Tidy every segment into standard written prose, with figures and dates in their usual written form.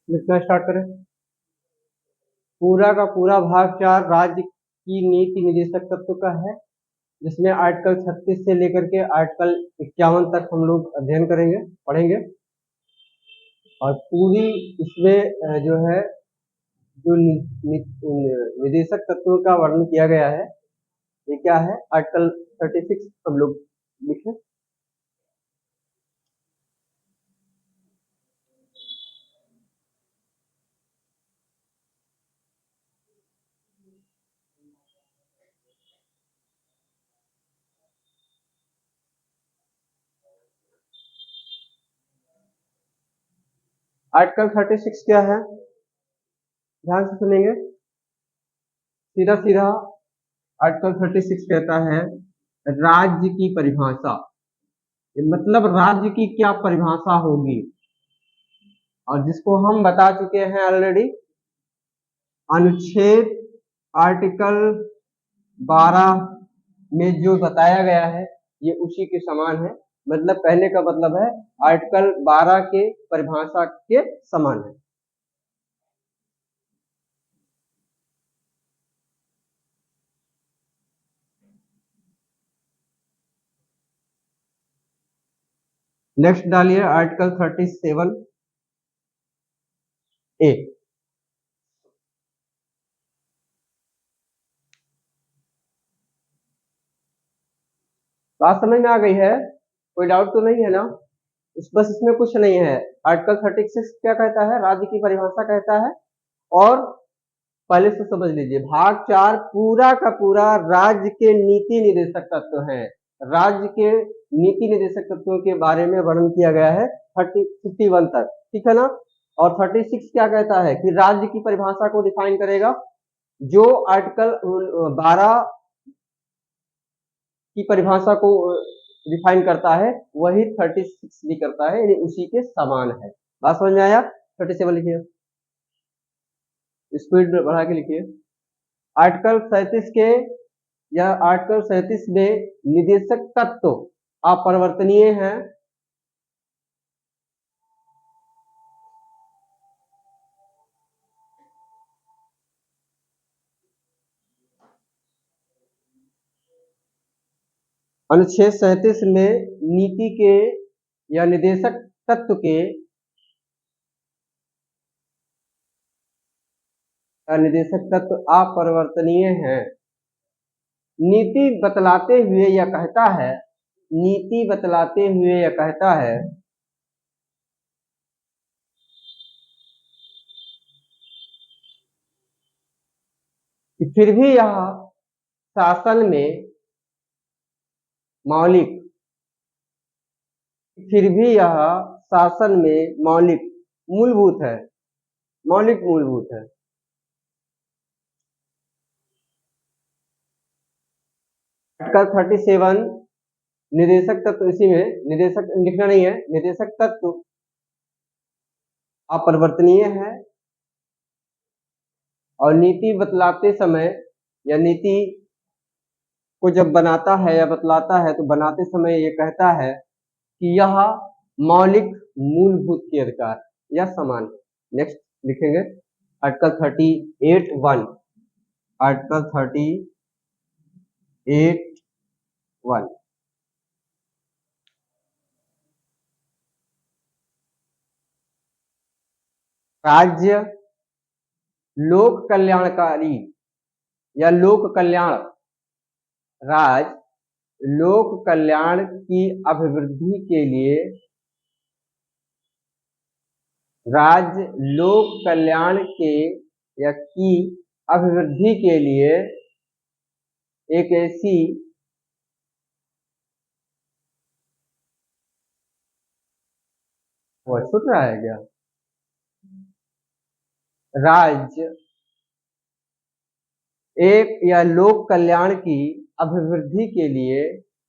लिखना स्टार्ट करें। पूरा का पूरा भाग 4 राज्य की नीति निदेशक तत्व का है, जिसमें आर्टिकल 36 से लेकर के आर्टिकल 51 तक हम लोग अध्ययन करेंगे, पढ़ेंगे। और पूरी इसमें जो है जो निदेशक तत्वों का वर्णन किया गया है, ये क्या है, आर्टिकल 36 हम लोग लिखें। आर्टिकल 36 क्या है, ध्यान से सुनेंगे। सीधा सीधा आर्टिकल 36 कहता है राज्य की परिभाषा, मतलब राज्य की क्या परिभाषा होगी, और जिसको हम बता चुके हैं ऑलरेडी। अनुच्छेद आर्टिकल 12 में जो बताया गया है ये उसी के समान है, मतलब कहने का मतलब है आर्टिकल 12 के परिभाषा के समान है। नेक्स्ट डालिए आर्टिकल 37A। बात समझ में आ गई है, कोई डाउट तो नहीं है ना? बस इसमें कुछ नहीं है। आर्टिकल 36 क्या कहता है, राज्य की परिभाषा कहता है। और पहले से समझ लीजिए, भाग 4 पूरा का पूरा राज्य के नीति निदेशक तत्व हैं। राज्य के नीति निदेशक तत्वों के बारे में वर्णन किया गया है 51 तक, ठीक है ना? और 36 क्या कहता है कि राज्य की परिभाषा को डिफाइन करेगा। जो आर्टिकल 12 की परिभाषा को डिफाइन करता है वही 36 भी करता है, यानी उसी के समान है। बात समझ में आया? 37 लिखिए, स्पीड बढ़ा के लिखिए। आर्टिकल 37 के या आर्टिकल 37 में निदेशक तत्व अपरिवर्तनीय है। अनुच्छेद 37 में नीति के या निदेशक तत्व के निदेशक तत्व अपरिवर्तनीय हैं। नीति बतलाते हुए यह कहता है, नीति बतलाते हुए यह कहता है कि फिर भी यह शासन में मौलिक, फिर भी यह शासन में मौलिक मूलभूत है, मौलिक मूलभूत है। आर्टिकल 37 निदेशक तत्व, इसी में निदेशक लिखना नहीं है, निदेशक तत्व अपरिवर्तनीय है। और नीति बतलाते समय या नीति को जब बनाता है या बतलाता है तो बनाते समय ये कहता है कि यह मौलिक मूलभूत के अधिकार या समान है। नेक्स्ट लिखेंगे आर्टिकल 38(1), आर्टिकल 38(1) राज्य लोक कल्याणकारी या लोक कल्याण, राज्य लोक कल्याण की अभिवृद्धि के लिए, राज्य लोक कल्याण के या की अभिवृद्धि के लिए एक ऐसी वो छूट रहा है क्या, राज्य एक या लोक कल्याण की अभिवृद्धि के लिए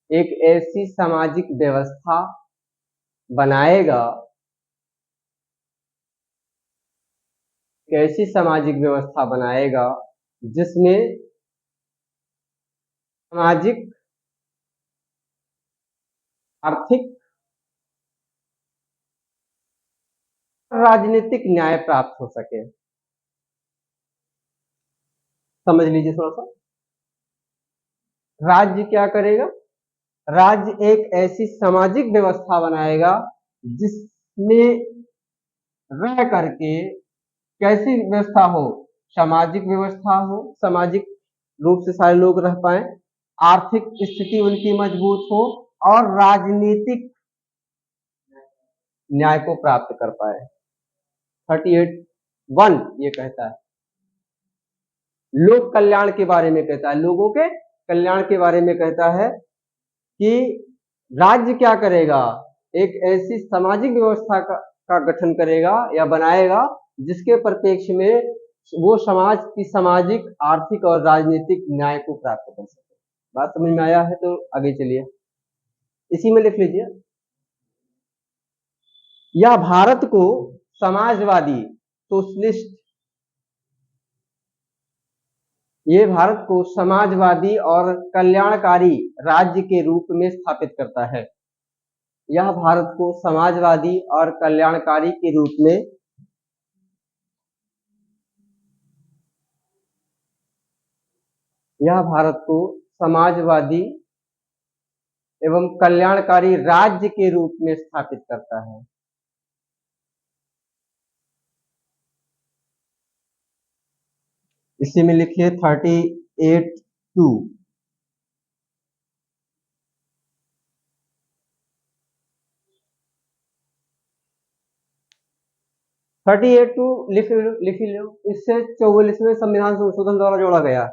एक ऐसी सामाजिक व्यवस्था बनाएगा, कैसी सामाजिक व्यवस्था बनाएगा जिसमें सामाजिक, आर्थिक राजनीतिक न्याय प्राप्त हो सके। समझ लीजिए थोड़ा सा। राज्य क्या करेगा? राज्य एक ऐसी सामाजिक व्यवस्था बनाएगा जिसमें रह करके कैसी व्यवस्था हो, सामाजिक व्यवस्था हो, सामाजिक रूप से सारे लोग रह पाए, आर्थिक स्थिति उनकी मजबूत हो और राजनीतिक न्याय को प्राप्त कर पाए। 38(1) ये कहता है, लोक कल्याण के बारे में कहता है, लोगों के कल्याण के बारे में कहता है कि राज्य क्या करेगा, एक ऐसी सामाजिक व्यवस्था का गठन करेगा या बनाएगा जिसके परिप्रेक्ष्य में वो समाज की सामाजिक, आर्थिक और राजनीतिक न्याय को प्राप्त कर सके। बात समझ में आया है तो आगे चलिए, इसी में लिख लीजिए, यह भारत को समाजवादी सोशलिस्ट, ये भारत को समाजवादी और कल्याणकारी राज्य के रूप में स्थापित करता है। यह भारत को समाजवादी और कल्याणकारी के रूप में, यह भारत को समाजवादी एवं कल्याणकारी राज्य के रूप में स्थापित करता है। इसी में लिखिए 38(2) 38(2) लिख लो। इससे 44वें संविधान संशोधन द्वारा जोड़ा गया।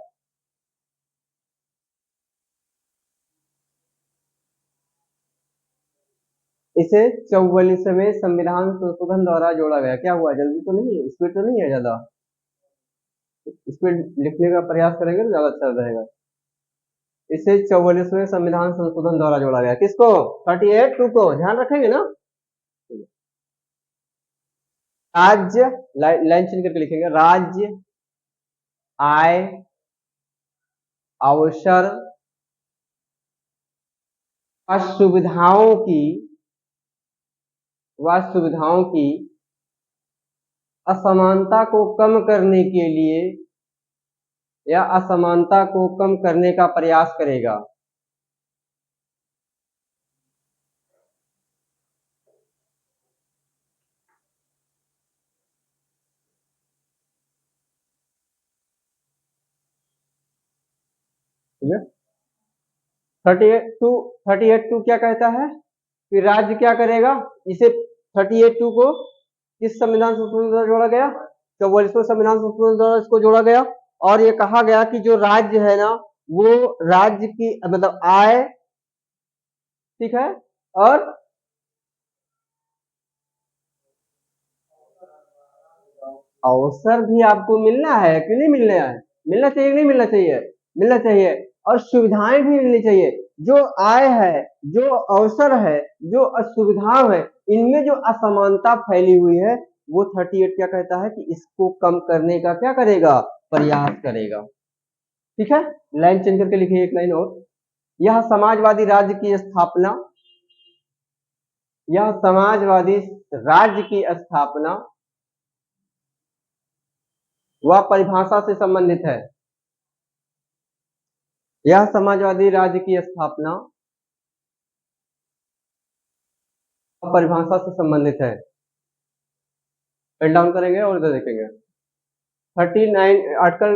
इसे 44वें संविधान संशोधन द्वारा जोड़ा गया। क्या हुआ, जल्दी तो नहीं है, स्पीड तो नहीं है ज्यादा? स्पीड लिखने का प्रयास करेंगे तो ज्यादा अच्छा रहेगा। इसे 44वें संविधान संशोधन द्वारा जोड़ा गया। किसको? 38(2) को ध्यान रखेंगे ना। राज्य, लाइन चेंज करके लिखेंगे, राज्य आय, अवसर, सुविधाओं की असमानता को कम करने के लिए या असमानता को कम करने का प्रयास करेगा। ठीक है, 38(2) क्या कहता है कि राज्य क्या करेगा? इसे 38(2) को किस संविधान संशोधन द्वारा जोड़ा गया? 44वें संविधान संशोधन द्वारा इसको जोड़ा गया। और ये कहा गया कि जो राज्य है ना, वो राज्य की मतलब आय, ठीक है, और अवसर भी आपको मिलना है कि नहीं मिलना है? मिलना चाहिए कि नहीं मिलना चाहिए? मिलना चाहिए। और सुविधाएं भी मिलनी चाहिए। जो आय है, जो अवसर है, जो सुविधा है, इनमें जो असमानता फैली हुई है, वो 38 क्या कहता है कि इसको कम करने का क्या करेगा? प्रयास करेगा। ठीक है, लाइन चेंज करके लिखिए, एक लाइन और, यह समाजवादी राज्य की स्थापना, यह समाजवादी राज्य की स्थापना वह परिभाषा से संबंधित है। यह समाजवादी राज्य की स्थापना परिभाषा से संबंधित है। पेन डाउन करेंगे और इधर देखेंगे आर्टिकल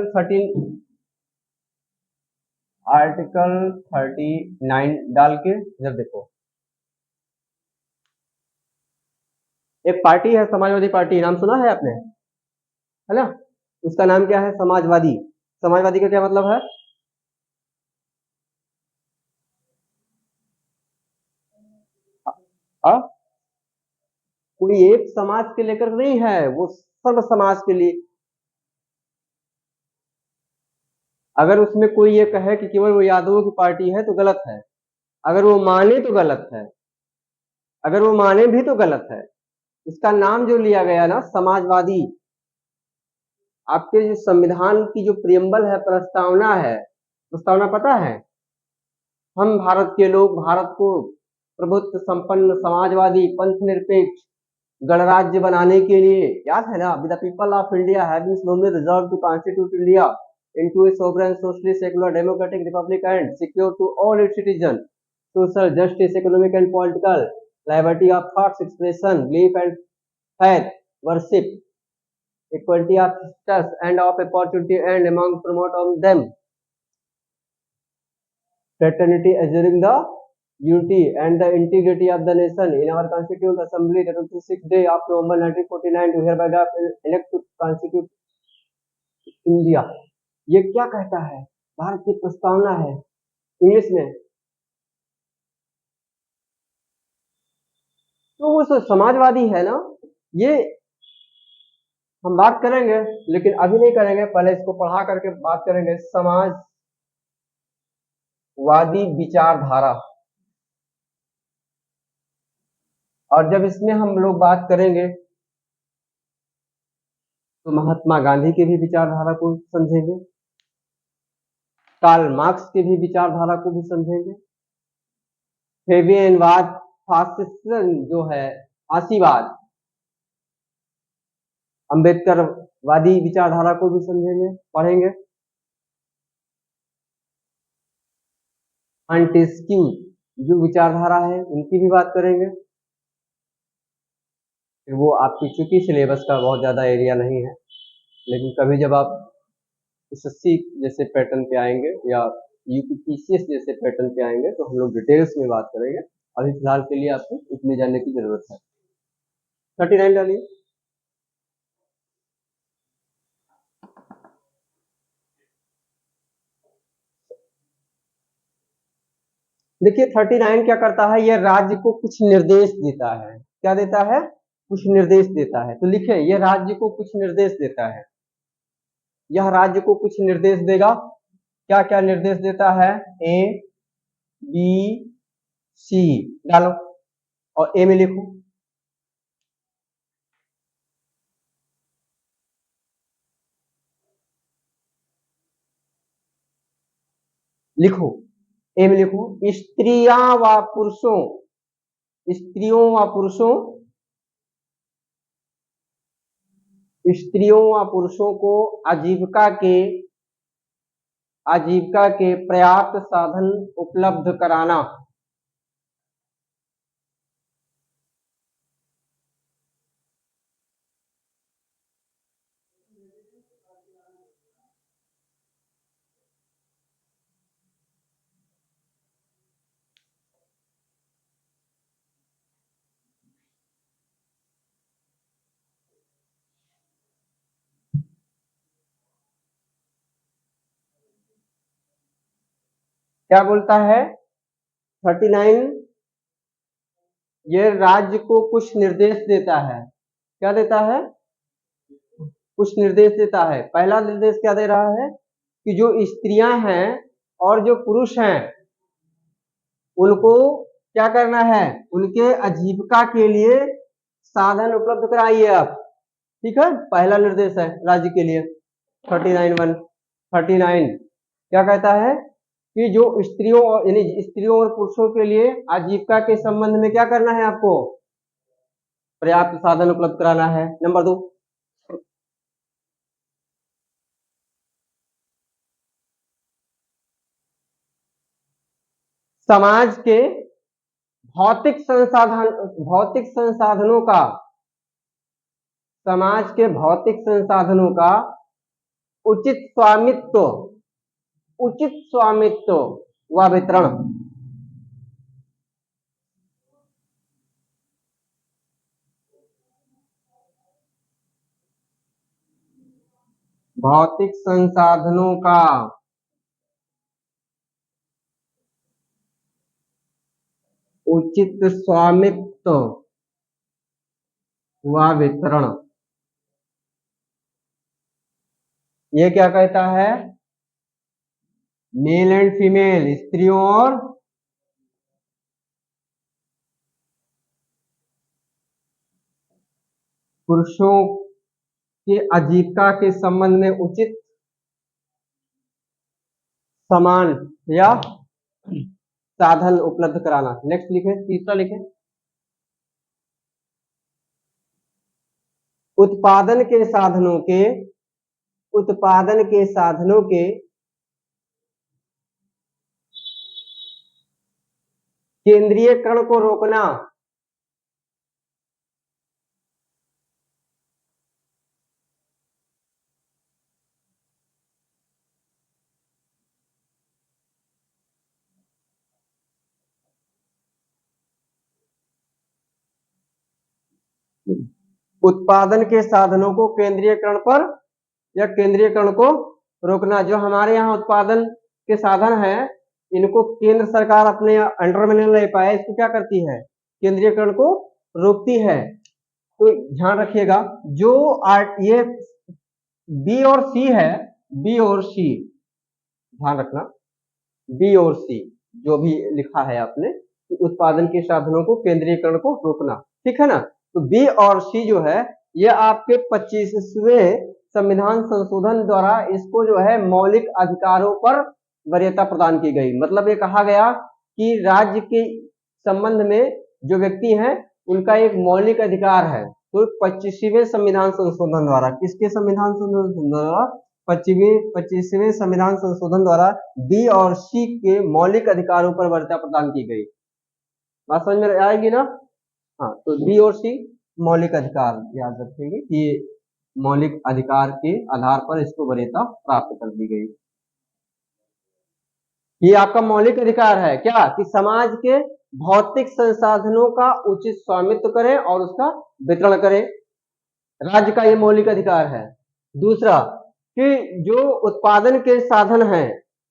39 डाल के इधर देखो, एक पार्टी है समाजवादी पार्टी, नाम सुना है आपने, है ना? उसका नाम क्या है? समाजवादी। समाजवादी का क्या मतलब है? कोई एक समाज के लेकर नहीं है, वो सर्व समाज के लिए। अगर उसमें कोई ये कहे कि केवल वो यादवों की पार्टी है तो गलत है, अगर वो माने तो गलत है, अगर वो माने भी तो गलत है। इसका नाम जो लिया गया ना समाजवादी, आपके जो संविधान की जो प्रियम्बल है, प्रस्तावना है, प्रस्तावना पता है? हम भारत के लोग भारत को प्रभुत्व संपन्न समाजवादी पंथ निरपेक्ष गणराज्य बनाने के लिए, याद है ना, with the people of India having solemnly resolved to constitute India into a sovereign, socially secular, democratic republic and secure to all its citizens social justice, economic and political liberty of thoughts, expression, belief and faith, worship, equality of status and of opportunity and among promote on them fraternity, assuring the unity and the integrity of the nation. In our Constituent Assembly, the 26th day of November 1949, to hereby elect to constitute India. ये क्या कहता है? भारत की प्रस्तावना है English में। तो वो समाजवादी है ना, ये हम बात करेंगे, लेकिन अभी नहीं करेंगे, पहले इसको पढ़ा करके बात करेंगे। समाजवादी विचारधारा, और जब इसमें हम लोग बात करेंगे तो महात्मा गांधी के भी विचारधारा को समझेंगे, कार्ल मार्क्स के भी विचारधारा को भी समझेंगे, फेबियनवाद, फासिज्म जो है आशीवाद, अंबेडकरवादी विचारधारा को भी समझेंगे, पढ़ेंगे। मॉन्टेस्क्यू जो विचारधारा है उनकी भी बात करेंगे। फिर वो आपकी चूंकि सिलेबस का बहुत ज्यादा एरिया नहीं है, लेकिन कभी जब आप एसएससी जैसे पैटर्न पे आएंगे या यूपीपीसीएस जैसे पैटर्न पे आएंगे तो हम लोग डिटेल्स में बात करेंगे। अभी फिलहाल के लिए आपको इतने जानने की जरूरत है। 39 डालिए। देखिए 39 क्या करता है, यह राज्य को कुछ निर्देश देता है। क्या देता है? कुछ निर्देश देता है। तो लिखे, यह राज्य को कुछ निर्देश देता है। यह राज्य को कुछ निर्देश देगा। क्या क्या निर्देश देता है? ए बी सी डालो और ए में लिखो। लिखो, ए में लिखो, स्त्रियां व पुरुषों, स्त्रियों व पुरुषों, स्त्रियों व पुरुषों को आजीविका के पर्याप्त साधन उपलब्ध कराना। क्या बोलता है 39? ये राज्य को कुछ निर्देश देता है। क्या देता है? कुछ निर्देश देता है। पहला निर्देश क्या दे रहा है कि जो स्त्रियां हैं और जो पुरुष हैं उनको क्या करना है, उनके आजीविका के लिए साधन उपलब्ध कराइए आप। ठीक है, पहला निर्देश है राज्य के लिए। 39 क्या कहता है कि जो स्त्रियों यानी स्त्रियों और पुरुषों के लिए आजीविका के संबंध में क्या करना है, आपको पर्याप्त साधन उपलब्ध कराना है। नंबर 2, समाज के भौतिक संसाधनों का, समाज के भौतिक संसाधनों का उचित स्वामित्व व वितरण। भौतिक संसाधनों का उचित स्वामित्व व वितरण। ये क्या कहता है? मेल एंड फीमेल, स्त्रियों और पुरुषों के आजीविका के संबंध में उचित समान या साधन उपलब्ध कराना। नेक्स्ट लिखे, तीसरा लिखे। उत्पादन के साधनों के केंद्रीयकरण को रोकना। उत्पादन के साधनों को केंद्रीयकरण पर या केंद्रीयकरण को रोकना। जो हमारे यहाँ उत्पादन के साधन है, इनको केंद्र सरकार अपने अंडर में नहीं ले पाए, इसको क्या करती है, केंद्रीयकरण को रोकती है। तो ध्यान रखिएगा, जो ये बी और सी है, बी और सी ध्यान रखना, बी और सी जो भी लिखा है आपने, उत्पादन के साधनों को केंद्रीयकरण को रोकना, ठीक है ना। तो बी और सी जो है, ये आपके 25वें संविधान संशोधन द्वारा इसको जो है मौलिक अधिकारों पर वरीयता प्रदान की गई। मतलब ये कहा गया कि राज्य के संबंध में जो व्यक्ति हैं उनका एक मौलिक अधिकार है। तो 25वें संविधान संशोधन द्वारा, किसके संविधान संशोधन द्वारा, 25वें संविधान संशोधन द्वारा बी और सी के मौलिक अधिकारों पर वरीयता प्रदान की गई। बात समझ में आएगी ना। हाँ, तो बी और सी मौलिक अधिकार, याद रखेंगे कि मौलिक अधिकार के आधार पर इसको वरीयता प्राप्त कर दी गई। ये आपका मौलिक अधिकार है क्या, कि समाज के भौतिक संसाधनों का उचित स्वामित्व करें और उसका वितरण करें, राज्य का ये मौलिक अधिकार है। दूसरा, कि जो उत्पादन के साधन हैं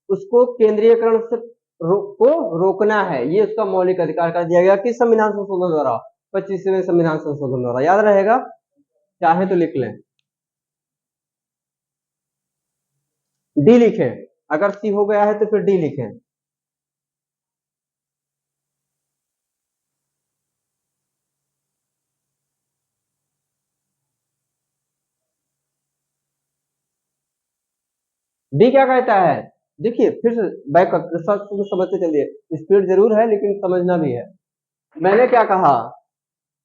उसको केंद्रीयकरण से को रोकना है, ये उसका मौलिक अधिकार कर दिया गया कि संविधान संशोधन द्वारा, 25वें संविधान संशोधन द्वारा। याद रहेगा, चाहे तो लिख लें, डी लिखें, अगर सी हो गया है तो फिर डी लिखें। डी क्या कहता है, देखिए फिर से बैक समझते चलिए, स्पीड जरूर है लेकिन समझना भी है। मैंने क्या कहा,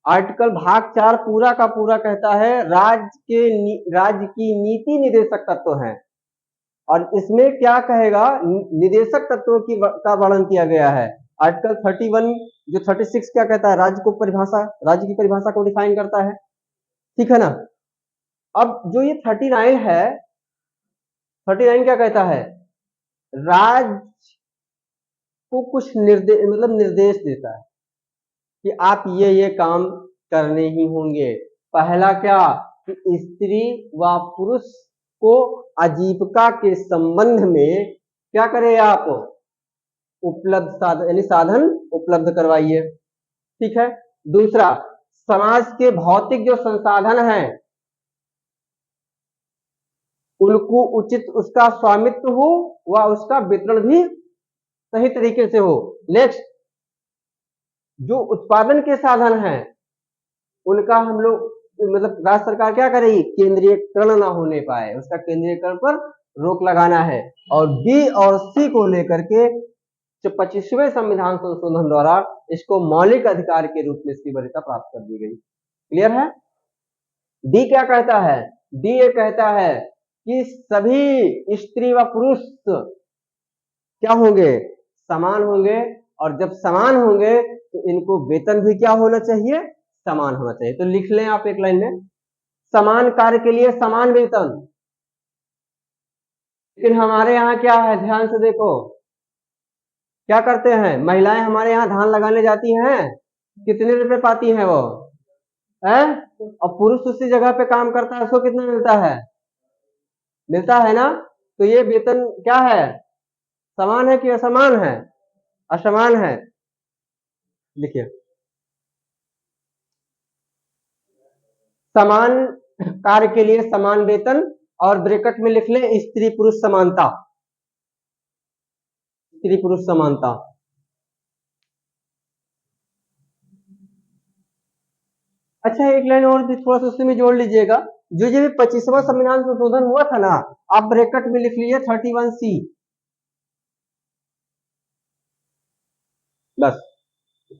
आर्टिकल भाग 4 पूरा का पूरा कहता है राज्य की नीति निदेशक तत्व हैं, और इसमें क्या कहेगा, निदेशक तत्वों का वर्णन किया गया है। आर्टिकल 31 जो 36 क्या कहता है, राज्य की परिभाषा को डिफाइन करता है, ठीक है ना। अब जो ये 39 है, 39 क्या कहता है, राज्य को कुछ निर्देश देता है कि आप ये काम करने ही होंगे। पहला क्या, कि स्त्री व पुरुष को आजीविका के संबंध में क्या करें आप, उपलब्ध साधन यानी साधन उपलब्ध करवाइए, ठीक है। दूसरा, समाज के भौतिक जो संसाधन हैं उनको उचित उसका स्वामित्व हो व उसका वितरण भी सही तरीके से हो। नेक्स्ट, जो उत्पादन के साधन हैं उनका हम लोग राज्य सरकार क्या करेगी, केंद्रीयकरण ना होने पाए, उसका केंद्रीयकरण पर रोक लगाना है। और बी और सी को लेकर के 25वें संविधान संशोधन द्वारा इसको मौलिक अधिकार के रूप में इसकी वरीयता प्राप्त कर दी गई। क्लियर है। डी क्या कहता है, डी ये कहता है कि सभी स्त्री व पुरुष क्या होंगे, समान होंगे, और जब समान होंगे तो इनको वेतन भी क्या होना चाहिए, समान होना चाहिए। तो लिख लें आप एक लाइन में, समान कार्य के लिए समान वेतन। लेकिन हमारे यहाँ क्या है, ध्यान से देखो, क्या करते हैं, महिलाएं हमारे यहाँ धान लगाने जाती हैं, कितने रुपए पाती हैं वो है, और पुरुष उसी जगह पे काम करता है, उसको कितना मिलता है ना। तो ये वेतन क्या है, समान है कि असमान है, असमान है। लिखिए, समान कार्य के लिए समान वेतन, और ब्रैकेट में लिख लें स्त्री पुरुष समानता, स्त्री पुरुष समानता। अच्छा, एक लाइन और भी थोड़ा सा उसमें जोड़ लीजिएगा, जो ये 25वां संविधान संशोधन हुआ था ना, आप ब्रैकेट में लिख लीजिए 31C, बस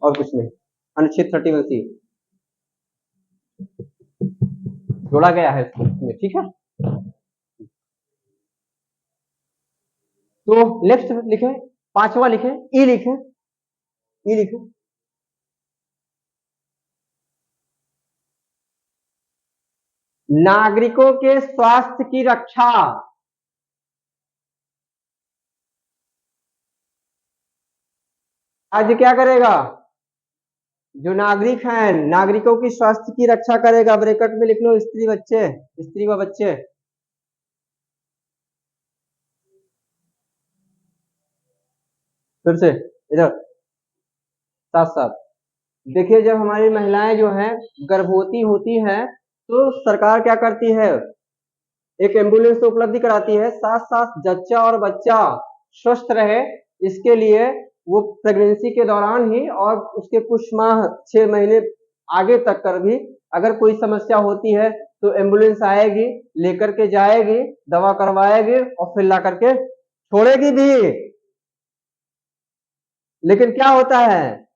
और कुछ नहीं, अनुच्छेद 31C। जोड़ा गया है इसमें, ठीक है। तो नेक्स्ट लिखे, पांचवा लिखे, ई लिखे, ई लिखे। नागरिकों के स्वास्थ्य की रक्षा। राज्य क्या करेगा? जो नागरिक हैं, नागरिकों की स्वास्थ्य की रक्षा करेगा। ब्रैकेट में लिख लो स्त्री बच्चे, स्त्री व बच्चे। फिर से इधर साथ साथ देखिए, जब हमारी महिलाएं जो हैं गर्भवती होती हैं तो सरकार क्या करती है, एक एम्बुलेंस तो उपलब्ध कराती है, साथ साथ जच्चा और बच्चा स्वस्थ रहे इसके लिए वो प्रेगनेंसी के दौरान ही और उसके कुछ माह 6 महीने आगे तक कर भी अगर कोई समस्या होती है तो एम्बुलेंस आएगी, लेकर के जाएगी, दवा करवाएगी और फिर ला करके छोड़ेगी भी। लेकिन क्या होता है,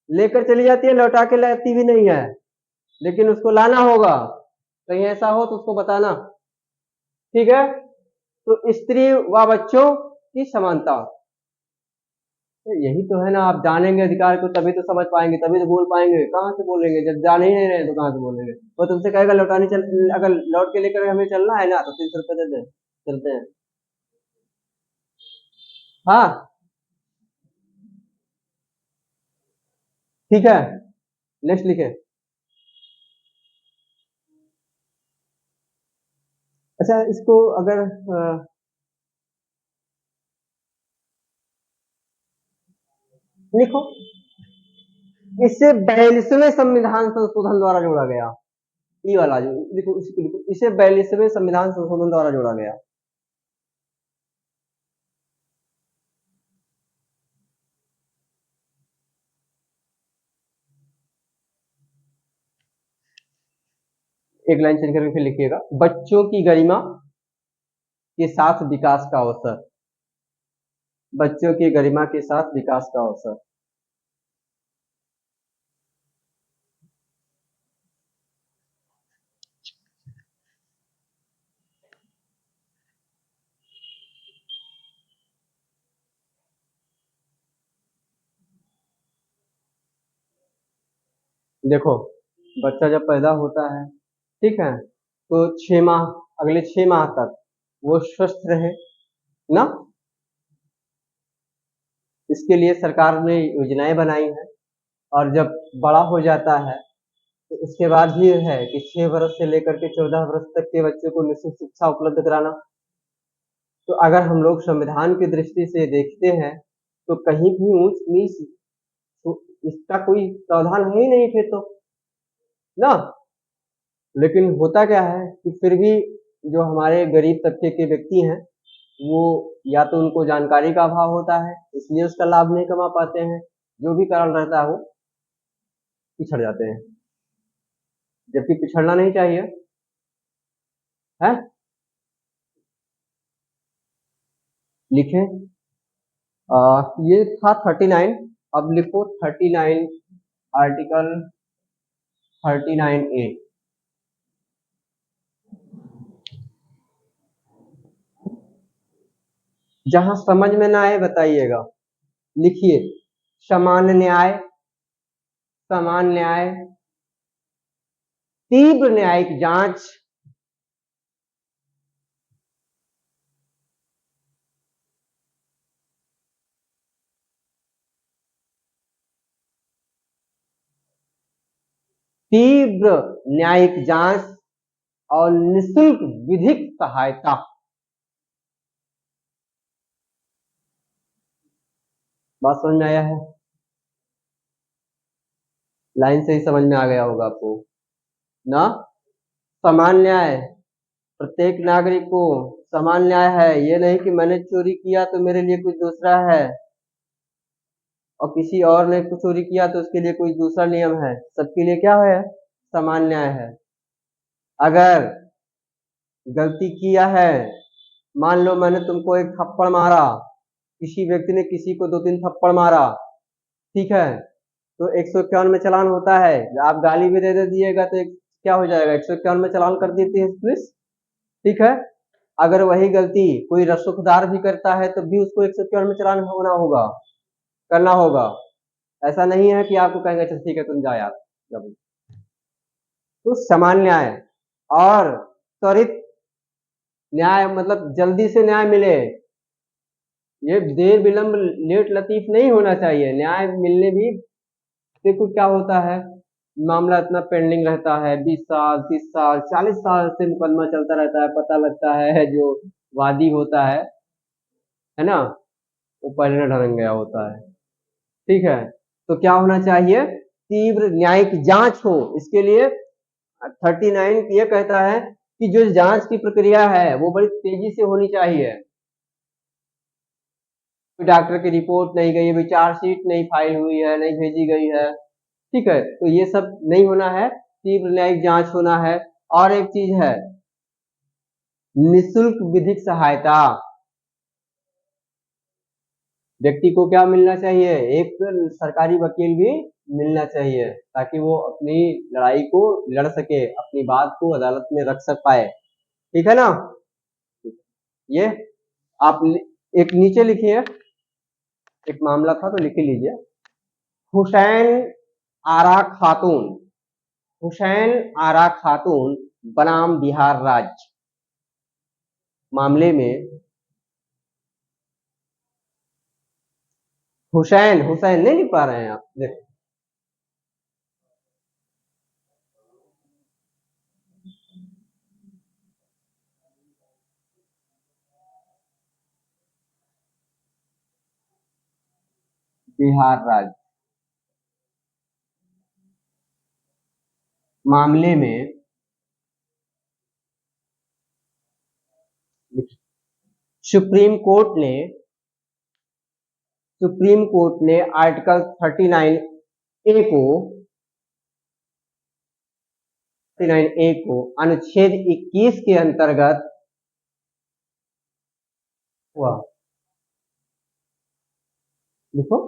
लेकर चली जाती है, लौटा के लाती भी नहीं है, लेकिन उसको लाना होगा। कहीं ऐसा हो तो उसको बताना, ठीक है। तो स्त्री व बच्चों की समानता, यही तो है ना। आप जानेंगे अधिकार को तभी तो समझ पाएंगे, तभी तो बोल पाएंगे। कहाँ से बोलेंगे जब जान ही नहीं रहे तो कहाँ से बोलेंगे। वो तुमसे कहेगा लौटाने चल, अगर लौट के लेकर हमें चलना है ना तो 300 रुपये दे दे, चलते हैं। हाँ ठीक है, नेक्स्ट लिखे। अच्छा इसको अगर लिखो, इसे 42वें संविधान संशोधन द्वारा जोड़ा गया। ई वाला जो लिखो, इसको लिखो, इसे 42वें संविधान संशोधन द्वारा जोड़ा गया। एक लाइन चेंज करके फिर लिखिएगा, बच्चों की गरिमा के साथ विकास का अवसर, बच्चों की गरिमा के साथ विकास का अवसर। देखो, बच्चा जब पैदा होता है, ठीक है, तो 6 माह, अगले 6 माह तक वो स्वस्थ रहे ना, इसके लिए सरकार ने योजनाएं बनाई हैं। और जब बड़ा हो जाता है तो उसके बाद ये है कि 6 वर्ष से लेकर के 14 वर्ष तक के बच्चों को निःशुल्क शिक्षा उपलब्ध कराना। तो अगर हम लोग संविधान की दृष्टि से देखते हैं तो कहीं भी ऊंच नीच तो इसका कोई प्रावधान है ही नहीं फिर तो ना। लेकिन होता क्या है कि फिर भी जो हमारे गरीब तबके के व्यक्ति हैं वो या तो उनको जानकारी का अभाव होता है इसलिए उसका लाभ नहीं कमा पाते हैं, जो भी कारण रहता है वो पिछड़ जाते हैं, जबकि पिछड़ना नहीं चाहिए है। लिखें, ये था 39, अब लिखो 39, आर्टिकल 39A। जहां समझ में ना आए बताइएगा। लिखिए, समान न्याय, समान न्याय, तीव्र न्यायिक जांच, तीव्र न्यायिक जांच और निःशुल्क विधिक सहायता। बात समझ में आया है? लाइन से ही समझ में आ गया होगा आपको ना। समान न्याय, प्रत्येक नागरिक को समान न्याय है। ये नहीं कि मैंने चोरी किया तो मेरे लिए कुछ दूसरा है और किसी और ने कुछ चोरी किया तो उसके लिए कोई दूसरा नियम है। सबके लिए क्या है? समान न्याय है। अगर गलती किया है, मान लो मैंने तुमको एक थप्पड़ मारा, किसी व्यक्ति ने किसी को 2-3 थप्पड़ मारा, ठीक है, तो 151 में चालान होता है। आप गाली भी दे दिएगा तो क्या हो जाएगा, 151 में चालान कर देती है पुलिस। ठीक है, अगर वही गलती कोई रसूखदार भी करता है तो भी उसको 151 में चालान होना होगा, करना होगा। ऐसा नहीं है कि आपको कहेंगे अच्छा ठीक है तुम जा यार। तो समान न्याय और त्वरित न्याय, मतलब जल्दी से न्याय मिले, ये देर विलंब लेट लतीफ नहीं होना चाहिए। न्याय मिलने भी देखो क्या होता है, मामला इतना पेंडिंग रहता है, 20 साल 30 साल 40 साल से मुकदमा चलता रहता है, पता लगता है जो वादी होता है ना, वो पहले न ढल गया होता है। ठीक है, तो क्या होना चाहिए, तीव्र न्यायिक जांच हो। इसके लिए 39 ये कहता है कि जो जांच की प्रक्रिया है वो बड़ी तेजी से होनी चाहिए। डॉक्टर की रिपोर्ट नहीं गई, अभी चार्जशीट नहीं फाइल हुई है, नहीं भेजी गई है, ठीक है, तो ये सब नहीं होना है, तीव्र न्यायिक जांच होना है। और एक चीज है, निशुल्क विधिक सहायता। व्यक्ति को क्या मिलना चाहिए, एक सरकारी वकील भी मिलना चाहिए, ताकि वो अपनी लड़ाई को लड़ सके, अपनी बात को अदालत में रख सक पाए। ठीक है ना, ये आप एक नीचे लिखिए, एक मामला था तो लिख लीजिए। हुसैन आरा खातून, हुसैन आरा खातून बनाम बिहार राज्य मामले में, हुसैन हुसैन नहीं लिख पा रहे हैं आप, देखो बिहार राज्य मामले में सुप्रीम कोर्ट ने आर्टिकल 39 को अनुच्छेद 21 के अंतर्गत हुआ, देखो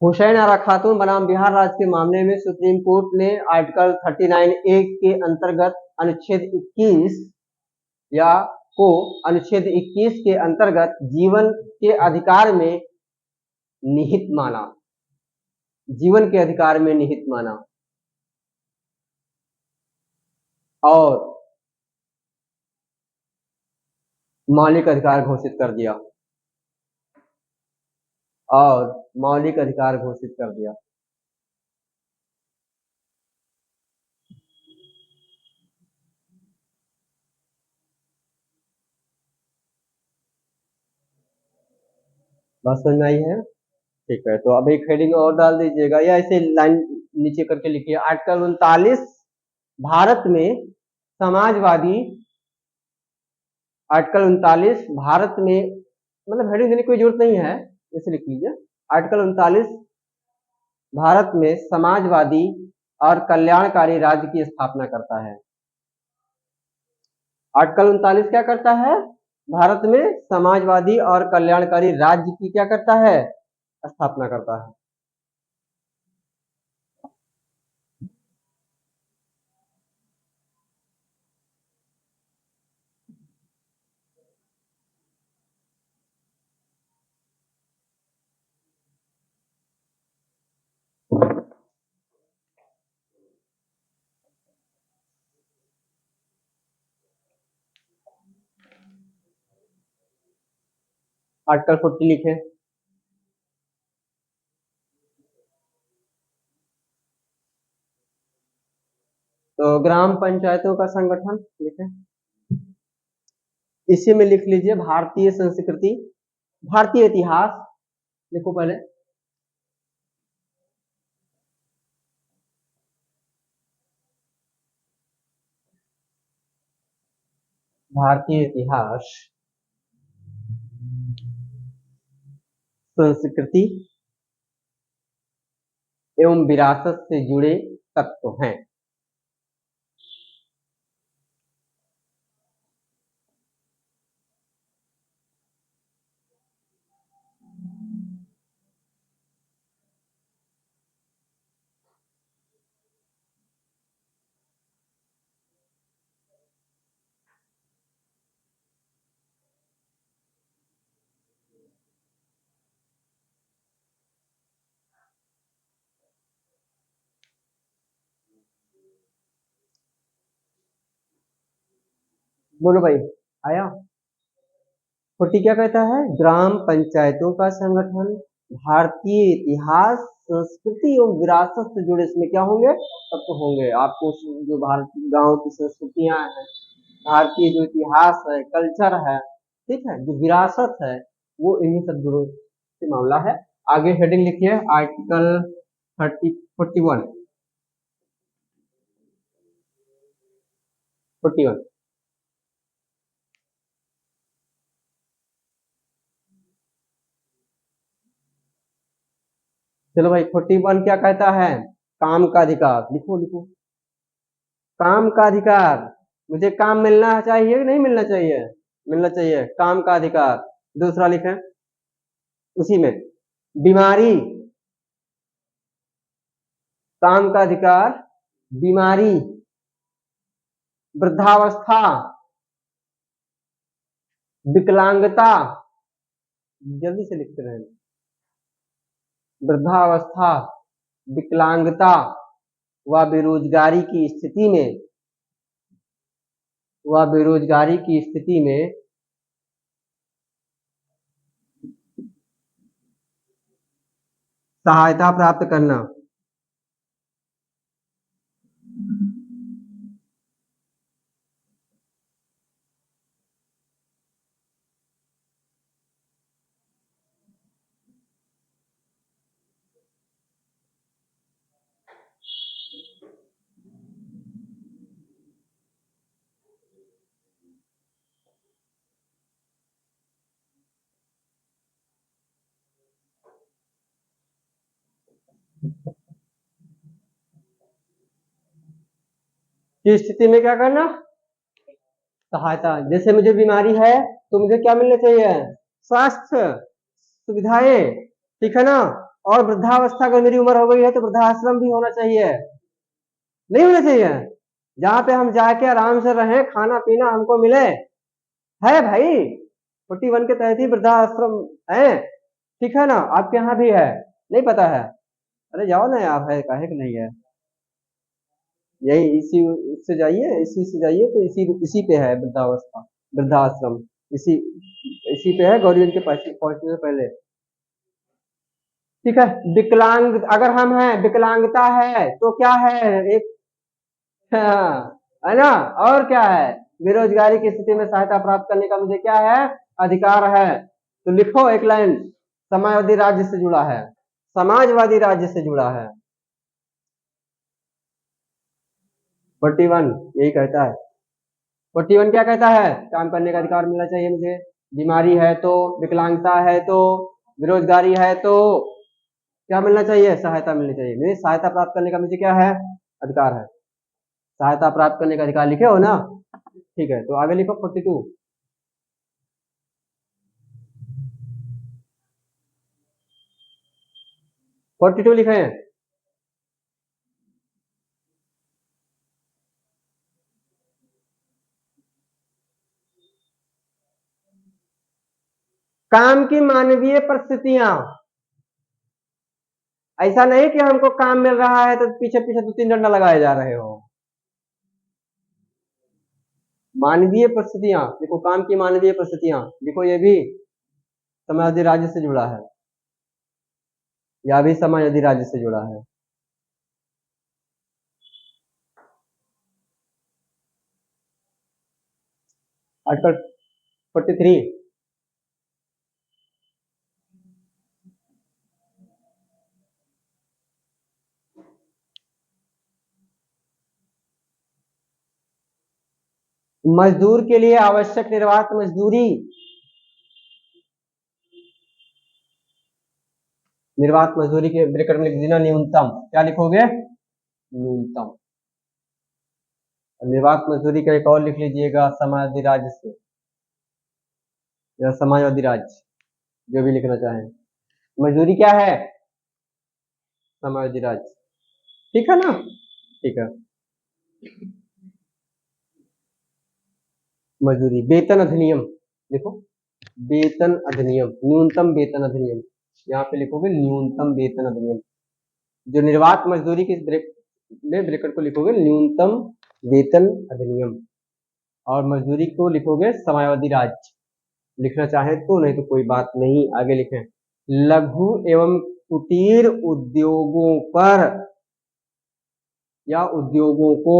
हुसैन आरा खातून बनाम बिहार राज्य के मामले में सुप्रीम कोर्ट ने आर्टिकल 39 के अंतर्गत अनुच्छेद 21 या को अनुच्छेद 21 के अंतर्गत जीवन के अधिकार में निहित माना, जीवन के अधिकार में निहित माना और मौलिक अधिकार घोषित कर दिया, और मौलिक अधिकार घोषित कर दिया। बात समझ में आई है, ठीक है, तो अब एक हेडिंग और डाल दीजिएगा या ऐसे लाइन नीचे करके लिखिए, आर्टिकल 39 भारत में समाजवादी, आर्टिकल 39 भारत में, मतलब हेडिंग देने की कोई जरूरत नहीं है, इसे लिख लीजिए, आर्टिकल 39 भारत में समाजवादी और कल्याणकारी राज्य की स्थापना करता है। आर्टिकल 39 क्या करता है, भारत में समाजवादी और कल्याणकारी राज्य की क्या करता है, स्थापना करता है। आर्टिकल 40 लिखे, तो ग्राम पंचायतों का संगठन लिखे, इसी में लिख लीजिए भारतीय संस्कृति, भारतीय इतिहास लिखो पहले, भारतीय इतिहास संस्कृति एवं विरासत से जुड़े तत्व हैं। बोलो भाई, आया। 40 क्या कहता है? ग्राम पंचायतों का संगठन भारतीय इतिहास, संस्कृति एवं विरासत से जुड़े इसमें क्या होंगे? तत्व होंगे। आपको जो भारतीय गांव की संस्कृतियां हैं, भारतीय जो इतिहास है, कल्चर है, ठीक है, जो विरासत है, वो इन्हीं सब जुड़ों से मामला है। आगे हेडिंग लिखिए, आर्टिकल 41। चलो भाई, 41 क्या कहता है? काम का अधिकार। लिखो लिखो, काम का अधिकार। मुझे काम मिलना चाहिए कि नहीं मिलना चाहिए? मिलना चाहिए, काम का अधिकार। दूसरा लिखें उसी में, बीमारी, काम का अधिकार, बीमारी, वृद्धावस्था, विकलांगता, जल्दी से लिखते रहें, वृद्धावस्था, विकलांगता व बेरोजगारी की स्थिति में, सहायता प्राप्त करना। की स्थिति में क्या करना? सहायता। जैसे मुझे बीमारी है तो मुझे क्या मिलना चाहिए? स्वास्थ्य सुविधाएं, ठीक है ना। और वृद्धावस्था, अगर मेरी उम्र हो गई है तो वृद्धाश्रम भी होना चाहिए, नहीं होना चाहिए? जहां पे हम जाके आराम से रहें, खाना पीना हमको मिले, है भाई। 41 के तहत ही वृद्धाश्रम है, ठीक है ना। आपके यहाँ भी है, नहीं पता है? अरे जाओ ना यार, है काहे कि नहीं है? यही इसी से जाइए, इसी से जाइए तो इसी इसी पे है वृद्धावस्था, वृद्धाश्रम, इसी इसी पे है, गवर्नमेंट के पास पहुंचने से पहले, ठीक है। विकलांग, अगर हम हैं, विकलांगता है तो क्या है? एक, हाँ, है ना। और क्या है? बेरोजगारी की स्थिति में सहायता प्राप्त करने का मुझे क्या है? अधिकार है। तो लिखो एक लाइन, समाजवादी राज्य से जुड़ा है, समाजवादी राज्य से जुड़ा है। 41 यही कहता है। 41 क्या कहता है? काम करने का अधिकार मिलना चाहिए मुझे, बीमारी है तो, विकलांगता है तो, बेरोजगारी है तो क्या मिलना चाहिए? सहायता मिलनी चाहिए। मुझे सहायता प्राप्त करने का मुझे क्या है? अधिकार है। सहायता प्राप्त करने का अधिकार लिखे हो ना? ठीक है, तो आगे लिखो 42। 42 लिखे हैं। काम की मानवीय परिस्थितियां। ऐसा नहीं कि हमको काम मिल रहा है तो पीछे पीछे 2-3 डंडा लगाए जा रहे हो। मानवीय परिस्थितियां देखो, काम की मानवीय परिस्थितियां देखो, ये भी समाजवादी राज्य से जुड़ा है, या भी समाजवादी राज्य से जुड़ा है। आर्टिकल 43, मजदूर के लिए आवश्यक निर्वात मजदूरी, निर्वात मजदूरी के ब्रैकेट में लिख देना न्यूनतम। क्या लिखोगे? न्यूनतम। निर्वात मजदूरी का एक और लिख लीजिएगा, समाजवादी राज्य से या समाजवादी राज्य, जो भी लिखना चाहें। मजदूरी क्या है? समाजवादी राज्य, ठीक है ना। ठीक है, मजदूरी, वेतन अधिनियम देखो, वेतन अधिनियम, न्यूनतम वेतन अधिनियम, यहाँ पे लिखोगे न्यूनतम वेतन अधिनियम। जो निर्वात मजदूरी के ब्रैकेट को लिखोगे न्यूनतम वेतन अधिनियम। और मजदूरी को लिखोगे समाजवादी राज्य, लिखना चाहे तो, नहीं तो कोई बात नहीं, आगे लिखें। लघु एवं कुटीर उद्योगों पर या उद्योगों को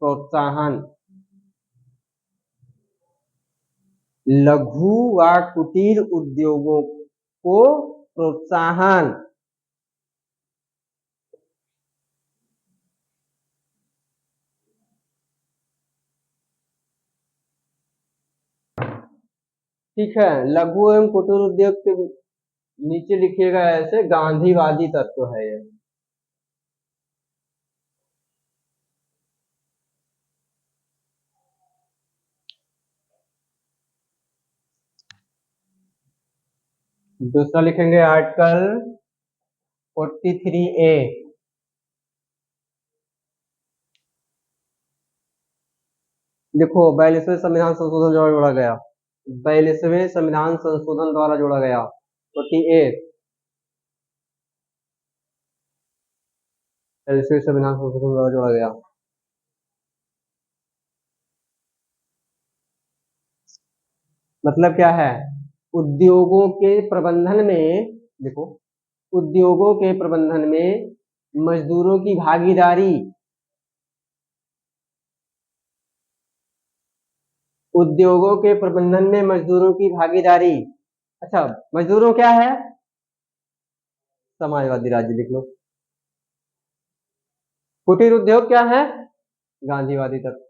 प्रोत्साहन, लघु व कुटीर उद्योगों को प्रोत्साहन। ठीक है, लघु एवं कुटीर उद्योग के नीचे लिखिएगा ऐसे, गांधीवादी तत्व है ये। दूसरा लिखेंगे आर्टिकल 43A। देखो 42वें संविधान संशोधन द्वारा जोड़ा गया, 42वें संविधान संशोधन द्वारा जोड़ा गया 48, 42वें संविधान संशोधन द्वारा जोड़ा गया। मतलब क्या है, उद्योगों के प्रबंधन में, देखो उद्योगों के प्रबंधन में मजदूरों की भागीदारी, उद्योगों के प्रबंधन में मजदूरों की भागीदारी। अच्छा, मजदूरों क्या है, समाजवादी राज्य लिख लो। कुटीर उद्योग क्या है, गांधीवादी तत्व।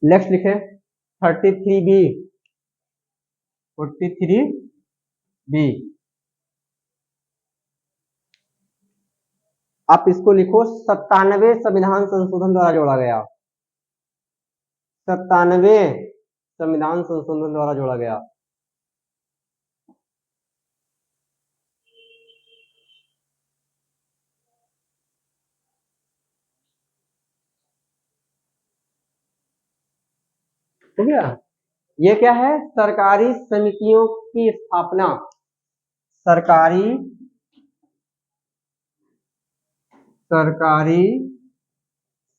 नेक्स्ट लिखे 33B, 43B। आप इसको लिखो 97वें संविधान संशोधन द्वारा जोड़ा गया, 97वें संविधान संशोधन द्वारा जोड़ा गया। हो गया। ये क्या है, सरकारी समितियों की स्थापना, सरकारी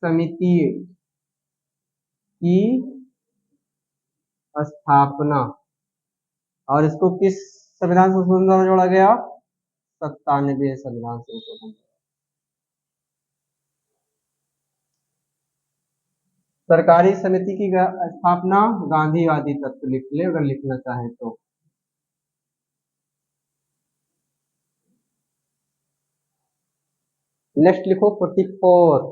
समिति की स्थापना, और इसको किस संविधान संशोधन द्वारा जोड़ा गया, 97वें संविधान संशोधन। सरकारी समिति की स्थापना गांधीवादी तत्व लिख ले अगर लिखना चाहे तो। नेक्स्ट लिखो 44।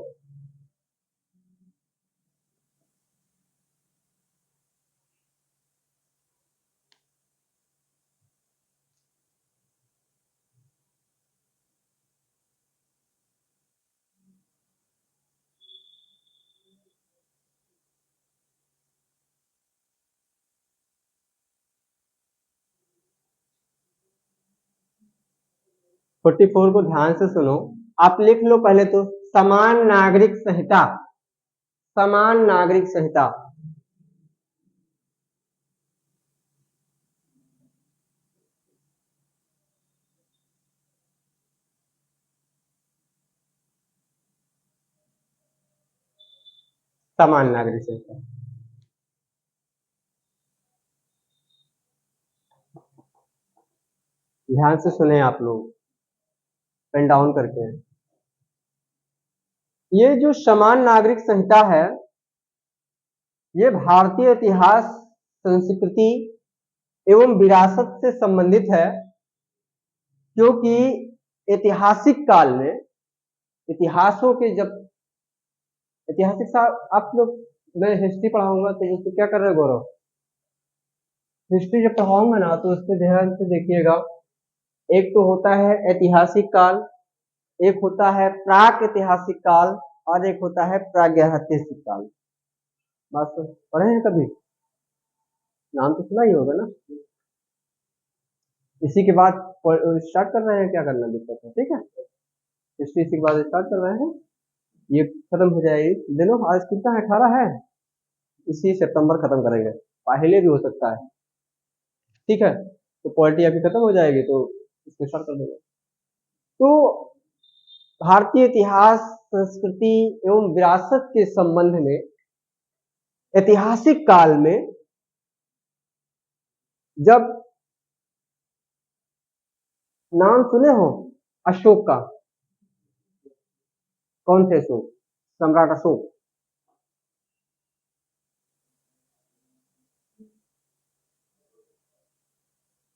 फोर्टी फोर को ध्यान से सुनो, आप लिख लो पहले तो, समान नागरिक संहिता, समान नागरिक संहिता। समान नागरिक संहिता, ध्यान से सुने आप लोग, पेन डाउन करके। ये जो समान नागरिक संहिता है, ये भारतीय इतिहास, संस्कृति एवं विरासत से संबंधित है, क्योंकि ऐतिहासिक काल में, इतिहासों के जब ऐतिहासिक साल, आप लोग, मैं हिस्ट्री पढ़ाऊंगा तो उसको क्या कर रहे हो गौरव, हिस्ट्री जब पढ़ाऊंगा ना तो उसको ध्यान से देखिएगा। एक तो होता है ऐतिहासिक काल, एक होता है प्राक ऐतिहासिक काल, और एक होता है प्रागैतिहासिक काल। बात तो पढ़े हैं कभी, नाम तो सुना ही होगा ना। इसी के बाद स्टार्ट कर रहे हैं, क्या करना दिक्कत है, ठीक है। हिस्ट्री इसी के बाद स्टार्ट कर रहे हैं, ये खत्म हो जाएगी। दिनों आज कितना है, 18 है, इसी सितंबर खत्म करेंगे, पहले भी हो सकता है, ठीक है। तो पॉलिटी अभी खत्म हो जाएगी तो इसको स्टार्ट कर देंगे। तो भारतीय इतिहास, संस्कृति एवं विरासत के संबंध में ऐतिहासिक काल में जब नाम सुने हो अशोक का, कौन थे अशोक? सम्राट अशोक।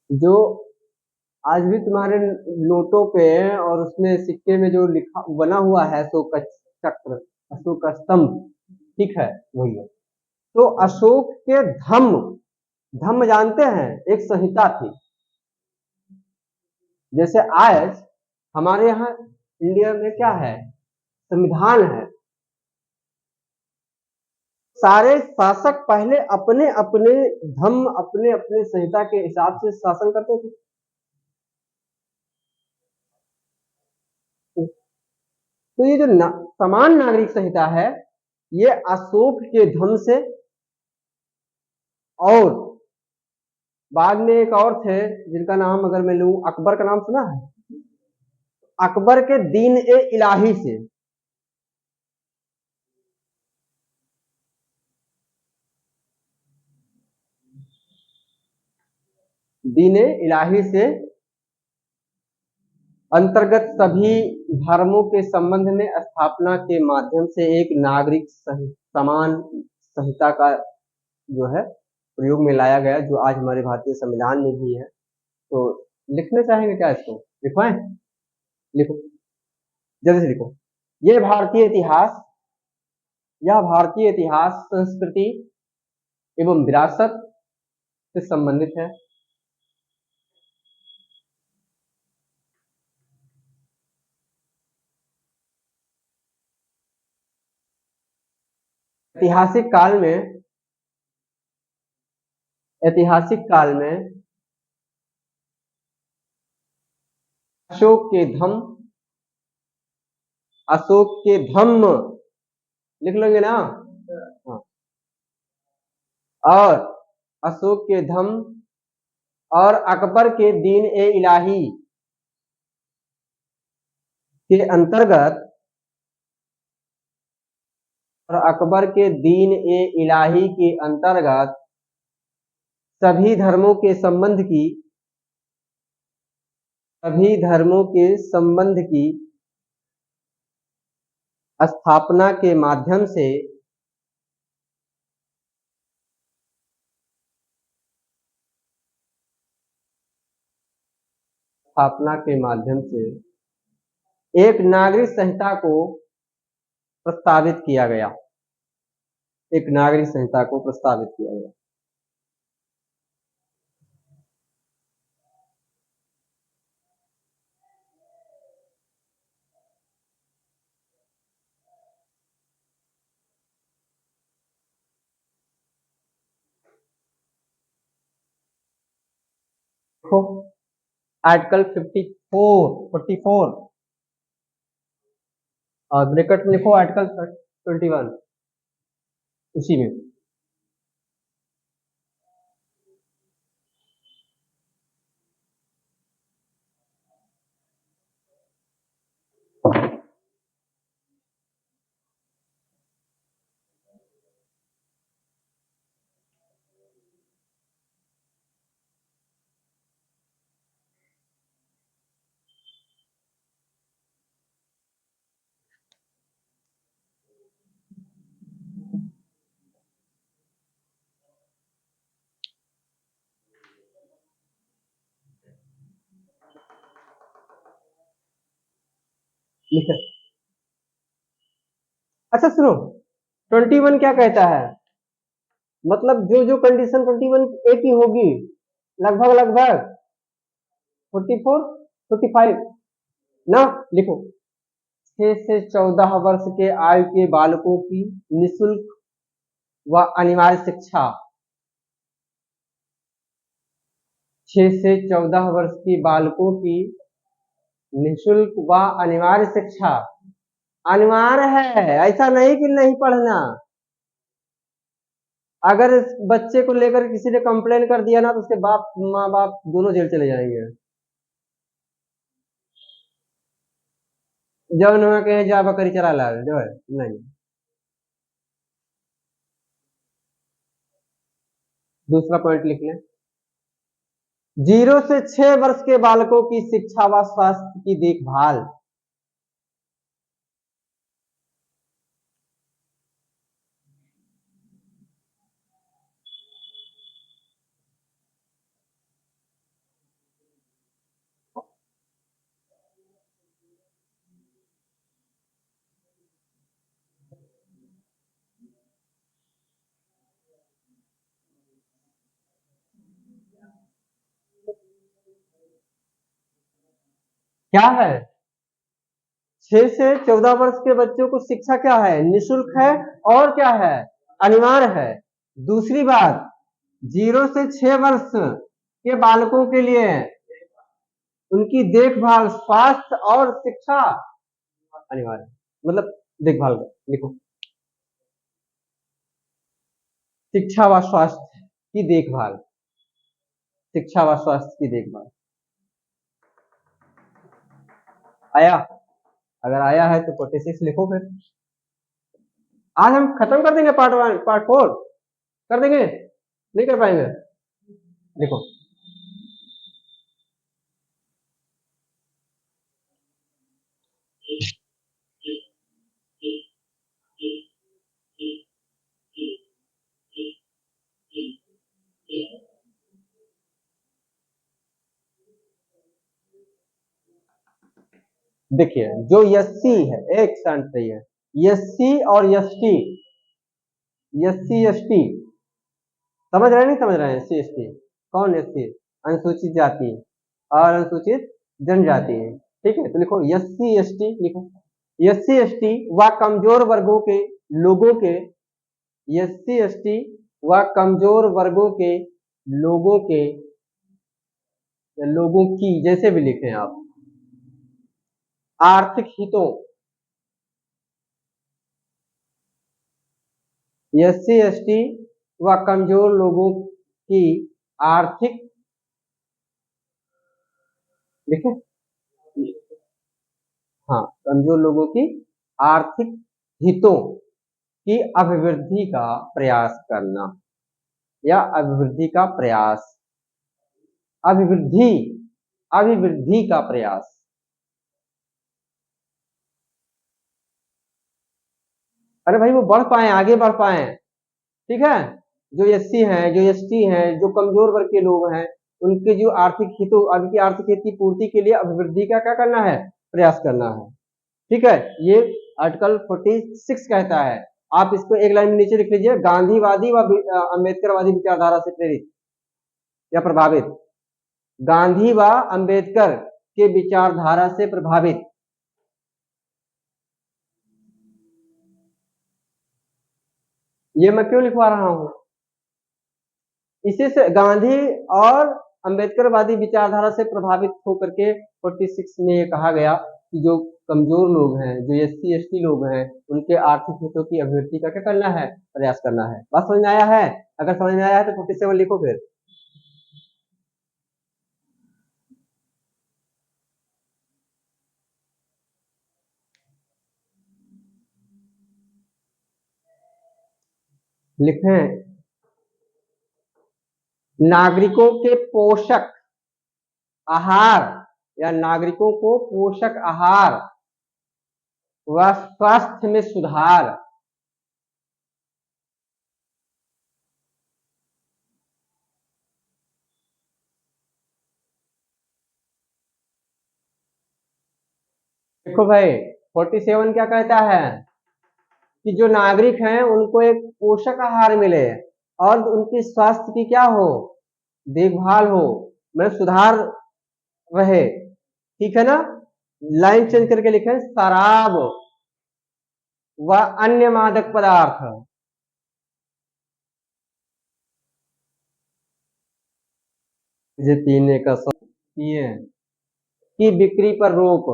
जो आज भी तुम्हारे नोटों पे और उसमें सिक्के में जो लिखा बना हुआ है अशोक का चक्र, अशोक का स्तंभ, ठीक है, वही है। तो अशोक के धम्म, धम्म जानते हैं, एक संहिता थी। जैसे आज हमारे यहाँ इंडिया में क्या है, संविधान है। सारे शासक पहले अपने अपने धम्म, अपने अपने संहिता के हिसाब से शासन करते थे। तो ये जो समान नागरिक संहिता है, ये अशोक के धम्म से, और बाद में एक और थे जिनका नाम अगर मैं लूं, अकबर का नाम सुना है? अकबर के दीन ए इलाही से। दीन ए इलाही से अंतर्गत सभी धर्मों के संबंध में स्थापना के माध्यम से एक नागरिक समान संहिता का जो है प्रयोग में लाया गया, जो आज हमारे भारतीय संविधान में भी है। तो लिखना चाहेंगे क्या इसको? लिखवाएं? लिखो, जल्दी से लिखो। यह भारतीय इतिहास, यह भारतीय इतिहास, संस्कृति एवं विरासत से संबंधित है। ऐतिहासिक काल में, ऐतिहासिक काल में अशोक के धम्म, अशोक के धम्म लिख लेंगे ना? हाँ। और अशोक के धम्म और अकबर के दीन ए इलाही के अंतर्गत, और अकबर के दीन ए इलाही के अंतर्गत सभी धर्मों के संबंध की, सभी धर्मों के संबंध की स्थापना के माध्यम से एक नागरिक संहिता को प्रस्तावित किया गया, एक नागरिक संहिता को प्रस्तावित किया गया। आर्टिकल 44 और ब्रैकेट में लिखो आर्टिकल 21, उसी में। अच्छा सुनो, 21 क्या कहता है? मतलब जो जो कंडीशन 21 ए की होगी, लगभग लगभग 44 45 ना, लिखो। 6 से 14 वर्ष के आयु के बालकों की निःशुल्क व अनिवार्य शिक्षा, 6 से 14 वर्ष की बालकों की निःशुल्क व अनिवार्य शिक्षा, अनिवार्य है, ऐसा नहीं कि नहीं पढ़ना। अगर इस बच्चे को लेकर किसी ने कंप्लेन कर दिया ना, तो उसके बाप माँ बाप दोनों जेल चले जाएंगे। जब न कहे जा बकरी चरा ला जो है नहीं। दूसरा पॉइंट लिख लें, 0 से 6 वर्ष के बालकों की शिक्षा व स्वास्थ्य की देखभाल। क्या है, 6 से 14 वर्ष के बच्चों को शिक्षा क्या है, निःशुल्क है और क्या है, अनिवार्य है। दूसरी बात, 0 से 6 वर्ष के बालकों के लिए उनकी देखभाल, स्वास्थ्य और शिक्षा अनिवार्य है। मतलब देखभाल लिखो, शिक्षा व स्वास्थ्य की देखभाल, शिक्षा व स्वास्थ्य की देखभाल। आया? अगर आया है तो 46 लिखो फिर। आज हम खत्म कर देंगे पार्ट 1, पार्ट 4 कर देंगे, नहीं कर पाएंगे? लिखो, देखिए जो एससी है, एक सेकंड सही है, एससी और एसटी, एससी एसटी समझ रहे हैं नहीं समझ रहे हैं? एससी एसटी कौन? एससी अनुसूचित जाति और अनुसूचित जनजाति है, ठीक है। तो लिखो एससी एसटी, लिखो एससी एसटी व कमजोर वर्गों के लोगों के, एससी एसटी व कमजोर वर्गों के लोगों के, लोगों की, जैसे भी लिखें आप, आर्थिक हितों, एससी एसटी व कमजोर लोगों की आर्थिक, लिखे, हाँ, कमजोर लोगों की आर्थिक हितों की अभिवृद्धि का प्रयास करना, या अभिवृद्धि का प्रयास, अभिवृद्धि, अभिवृद्धि का प्रयास। अरे भाई वो बढ़ पाए, आगे बढ़ पाए, ठीक है। जो एससी हैं, जो एसटी हैं, जो कमजोर वर्ग के लोग हैं, उनके जो आर्थिक हितों, उनकी आर्थिक हित की पूर्ति के लिए अभिवृद्धि का क्या करना है, प्रयास करना है, ठीक है। ये आर्टिकल 46 कहता है। आप इसको एक लाइन में नीचे लिख लीजिए, गांधीवादी व अम्बेडकरवादी विचारधारा से प्रेरित या प्रभावित, गांधी व अम्बेडकर के विचारधारा से प्रभावित। ये मैं क्यों लिखवा रहा हूं, इसी से गांधी और अम्बेडकरवादी विचारधारा से प्रभावित होकर के 46 में ये कहा गया कि जो कमजोर लोग हैं, जो एससी एसटी लोग हैं, उनके आर्थिक हितों की अभिवृद्धि का क्या करना है, प्रयास करना है। बात समझ में आया है? अगर समझ में आया है तो 47 लिखो फिर। लिखें, नागरिकों के पोषक आहार, या नागरिकों को पोषक आहार व स्वास्थ्य में सुधार। देखो भाई 47 क्या कहता है कि जो नागरिक हैं उनको एक पोषक आहार मिले और उनकी स्वास्थ्य की क्या हो, देखभाल हो, मतलब सुधार रहे, ठीक है ना। लाइन चेंज करके लिखें, शराब व अन्य मादक पदार्थ, जे पीने का पिए की बिक्री पर रोक।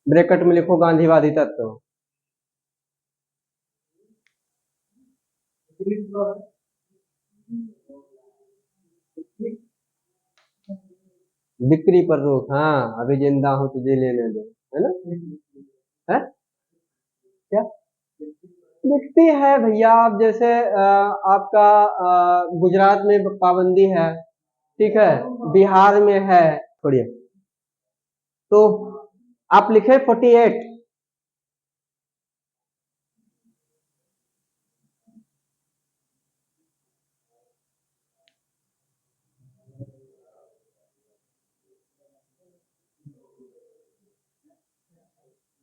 ब्रैकेट में लिखो गांधीवादी तत्व। बिक्री पर रोक, हाँ अभी जिंदा हूं तुझे लेने दो, है ना? है क्या दिखती है भैया? अब जैसे आपका गुजरात में पाबंदी है, ठीक है, बिहार में है, छोड़िए। तो आप लिखे 48,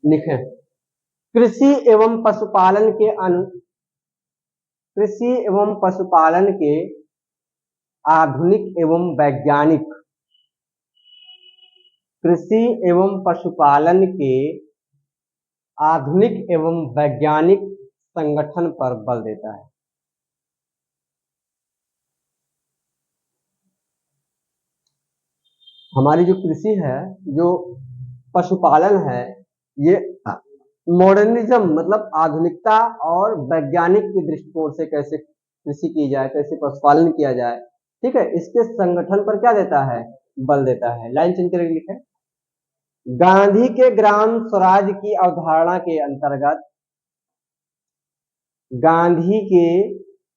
लिखे कृषि एवं पशुपालन के कृषि एवं पशुपालन के आधुनिक एवं वैज्ञानिक, कृषि एवं पशुपालन के आधुनिक एवं वैज्ञानिक संगठन पर बल देता है। हमारी जो कृषि है, जो पशुपालन है, ये मॉडर्निज्म मतलब आधुनिकता और वैज्ञानिक के दृष्टिकोण से कैसे कृषि की जाए, कैसे पशुपालन किया जाए, ठीक है, इसके संगठन पर क्या देता है? बल देता है। लाइन चेंज करके लिखे, गांधी के ग्राम स्वराज की अवधारणा के अंतर्गत, गांधी के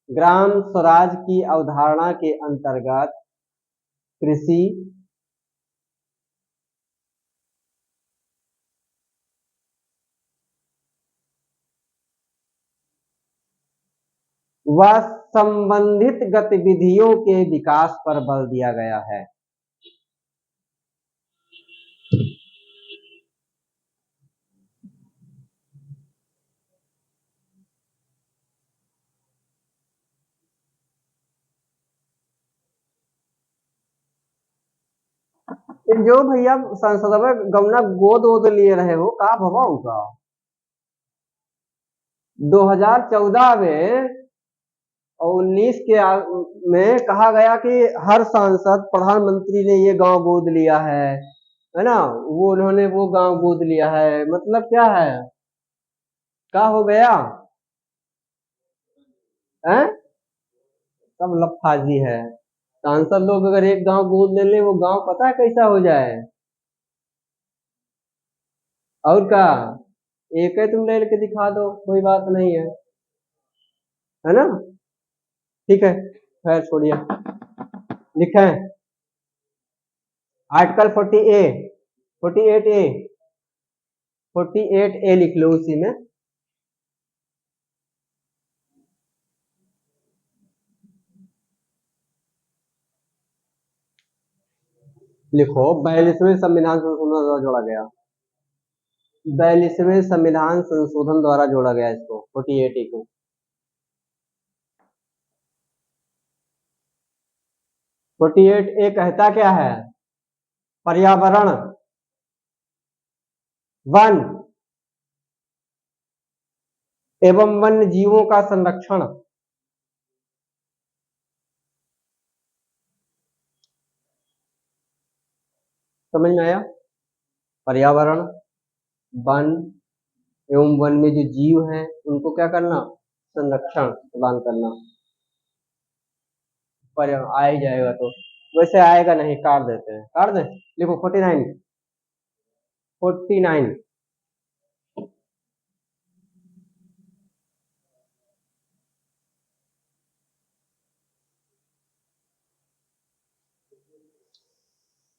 ग्राम स्वराज की अवधारणा के अंतर्गत कृषि व संबंधित गतिविधियों के विकास पर बल दिया गया है। जो भैया संसद में गमना गोद वोद लिए रहे हो, का भवा होगा? 2014 में और 19 के में कहा गया कि हर सांसद, प्रधानमंत्री ने ये गांव गोद लिया है ना? वो उन्होंने वो गांव गोद लिया है, मतलब क्या है? क्या हो गया है? सब लफाजी है। सांसद लोग अगर एक गांव गोद ले ले, वो गांव पता है कैसा हो जाए? और का एक है, तुम ले लेके दिखा दो, कोई बात नहीं है ना? ठीक है, खैर छोड़िए। लिखे आर्टिकल 48A 48A लिख लो उसी में। लिखो 42वें संविधान संशोधन द्वारा जोड़ा गया, 42वें संविधान संशोधन द्वारा जोड़ा गया इसको 48A को। फोर्टी एट ए कहता क्या है? पर्यावरण, वन एवं वन्य जीवों का संरक्षण, समझ में आया? पर्यावरण, वन एवं वन में जो जीव हैं उनको क्या करना? संरक्षण प्रदान करना। पर आ ही जाएगा तो, वैसे आएगा नहीं, काट देते हैं, काट दे। लिखो 49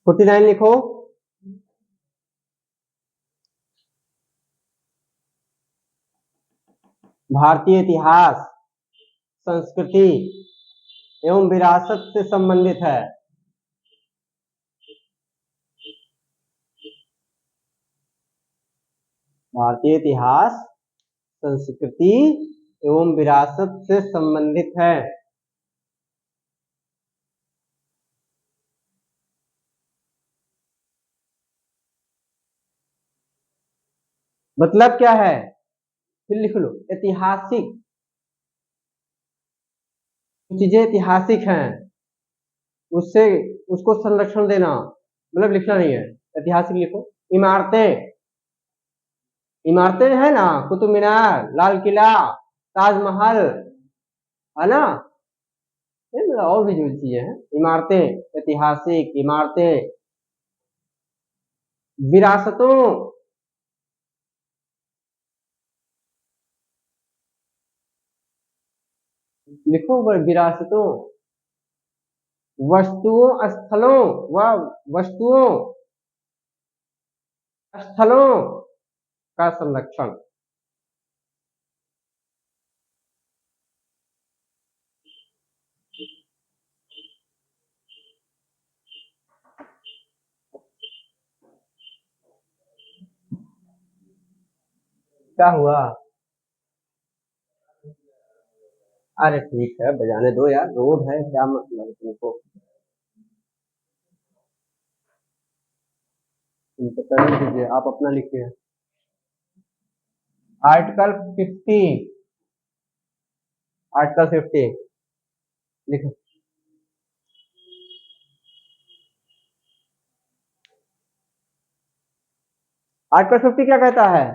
49 लिखो। भारतीय इतिहास, संस्कृति एवं विरासत से संबंधित है। भारतीय इतिहास, संस्कृति एवं विरासत से संबंधित है। मतलब क्या है? फिर लिख लो, ऐतिहासिक चीजें ऐतिहासिक हैं, उससे उसको संरक्षण देना, मतलब लिखना नहीं है, ऐतिहासिक लिखो। इमारतें, इमारतें है ना, कुतुब मीनार, लाल किला, ताजमहल, है ना? ये मतलब और भी जो चीजें हैं, इमारतें, ऐतिहासिक इमारतें, विरासतों, लिखो विरासतों, वस्तुओं स्थलों व वस्तुओं स्थलों का संरक्षण। क्या हुआ? अरे ठीक है, बजाने दो यार, रोड है, क्या मतलब तुमको, तुमको करने दीजिए, आप अपना लिखिए। आर्टिकल 50, आर्टिकल 50 लिखो। आर्टिकल 50 क्या कहता है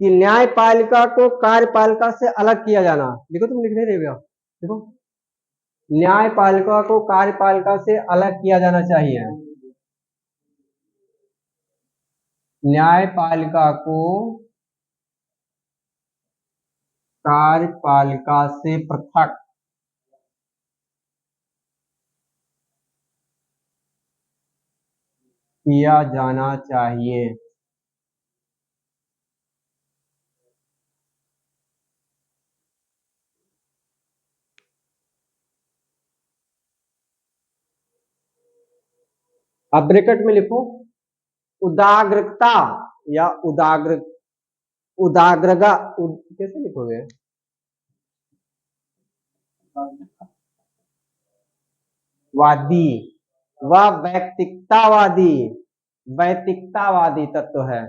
कि न्यायपालिका को कार्यपालिका से अलग किया जाना। देखो तुम लिख नहीं रहे हो, देखो, न्यायपालिका को कार्यपालिका से अलग किया जाना चाहिए। न्यायपालिका को कार्यपालिका से पृथक किया जाना चाहिए। अब ब्रैकेट में लिखो उदाग्रता या उदाग्रगा कैसे लिखोगे? वादी व वैयक्तिकतावादी, वैयक्तिकतावादी तत्व है।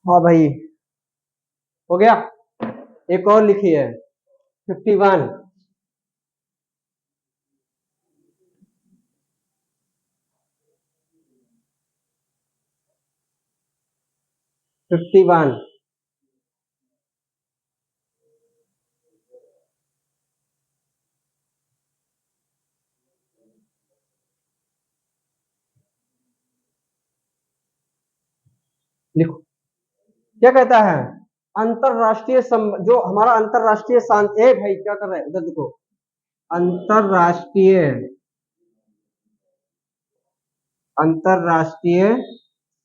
हाँ भाई, हो गया। एक और लिखिए 51, 51 लिखो। क्या कहता है? अंतरराष्ट्रीय जो हमारा अंतरराष्ट्रीय शांति है भाई, क्या कर रहे हैं उधर देखो। अंतरराष्ट्रीय अंतरराष्ट्रीय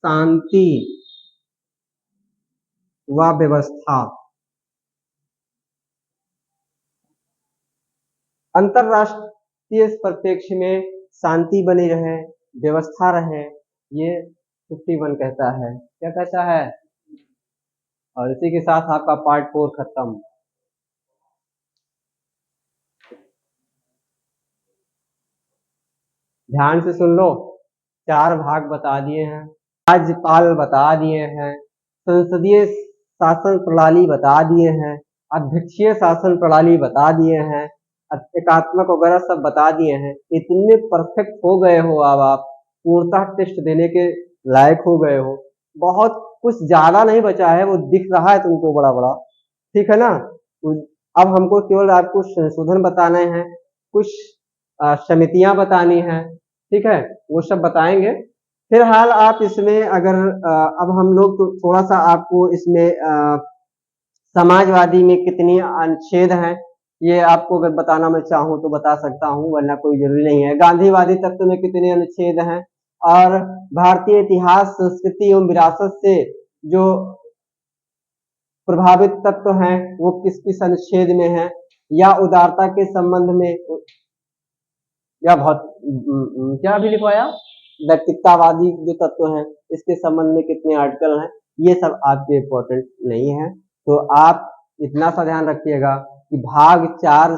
शांति व व्यवस्था, अंतरराष्ट्रीय परिप्रेक्ष्य में शांति बनी रहे, व्यवस्था रहे, ये 51 कहता है। क्या कहता है? और इसी के साथ आपका पार्ट 4 खत्म। ध्यान से सुन लो, 4 भाग बता दिए हैं, राज्यपाल बता दिए हैं, संसदीय शासन प्रणाली बता दिए हैं, अध्यक्षीय शासन प्रणाली बता दिए हैं, एकात्मक वगैरह सब बता दिए हैं। इतने परफेक्ट हो गए हो, अब आप पूर्णतः टेस्ट देने के लायक हो गए हो। बहुत कुछ ज्यादा नहीं बचा है, वो दिख रहा है तुमको बड़ा बड़ा, ठीक है ना। अब हमको केवल आपको संशोधन बताने हैं, कुछ समितियां बतानी है, ठीक है, वो सब बताएंगे। फिलहाल आप इसमें अगर अब हम लोग तो थोड़ा सा आपको इसमें समाजवादी में कितनी अनुच्छेद हैं ये आपको अगर बताना मैं चाहूँ तो बता सकता हूँ, वरना कोई जरूरी नहीं है। गांधीवादी तत्व में कितने अनुच्छेद हैं, और भारतीय इतिहास संस्कृति एवं विरासत से जो प्रभावित तत्व हैं वो किस किस अनुच्छेद में हैं, या उदारता के संबंध में, या बहुत क्या भी लिखवाया, व्यक्तित्ववादी जो तत्व हैं इसके संबंध में कितने आर्टिकल हैं, ये सब आपके इम्पोर्टेंट नहीं है। तो आप इतना सा ध्यान रखिएगा कि भाग 4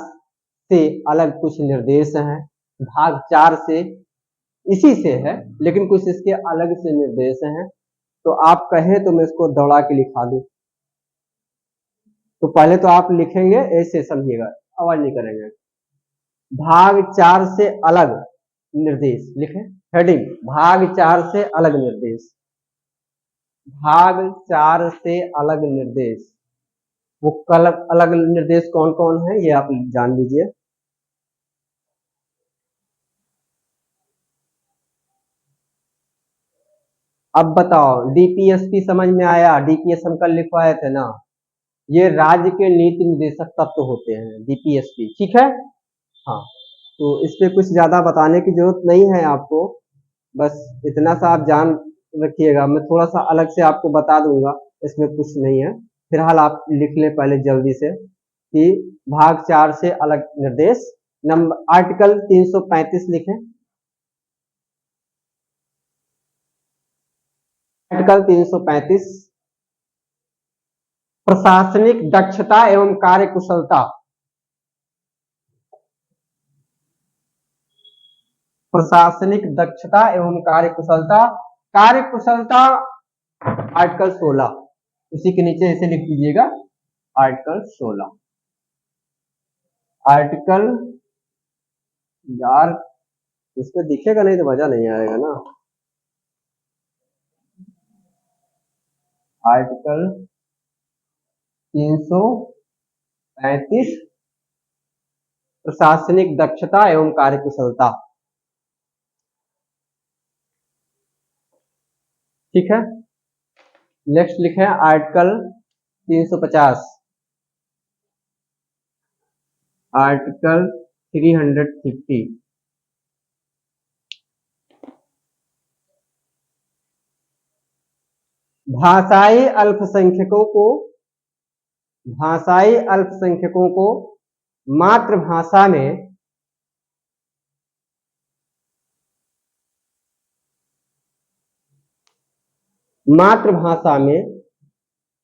से अलग कुछ निर्देश हैं, भाग 4 से इसी से है लेकिन कुछ इसके अलग से निर्देश हैं। तो आप कहें तो मैं इसको दौड़ा के लिखा दूं। तो पहले तो आप लिखेंगे, ऐसे समझिएगा, आवाज नहीं करेंगे। भाग 4 से अलग निर्देश लिखें, हेडिंग भाग 4 से अलग निर्देश, भाग 4 से अलग निर्देश, वो अलग अलग निर्देश कौन कौन है ये आप जान लीजिए। अब बताओ, डीपीएसपी समझ में आया? डीपीएस हम कल लिखवाए थे ना, ये राज्य के नीति निर्देशक तत्व होते हैं डीपीएसपी, ठीक है। हाँ, तो इस पे कुछ ज्यादा बताने की जरूरत नहीं है आपको, बस इतना सा आप जान रखिएगा। मैं थोड़ा सा अलग से आपको बता दूंगा, इसमें कुछ नहीं है। फिलहाल आप लिख लें पहले जल्दी से कि भाग 4 से अलग निर्देश। नंबर आर्टिकल 335 लिखें। आर्टिकल 335 प्रशासनिक दक्षता एवं कार्यकुशलता। प्रशासनिक दक्षता एवं कार्यकुशलता, कार्यकुशलता आर्टिकल 16, उसी के नीचे ऐसे लिख दीजिएगा आर्टिकल 16। आर्टिकल, यार इसमें दिखेगा नहीं तो मजा नहीं आएगा ना। आर्टिकल 335 प्रशासनिक दक्षता एवं कार्यकुशलता, ठीक है। नेक्स्ट लिखे आर्टिकल 350, आर्टिकल 350 भाषाई अल्पसंख्यकों को, भाषाई अल्पसंख्यकों को मातृभाषा में मातृभाषा में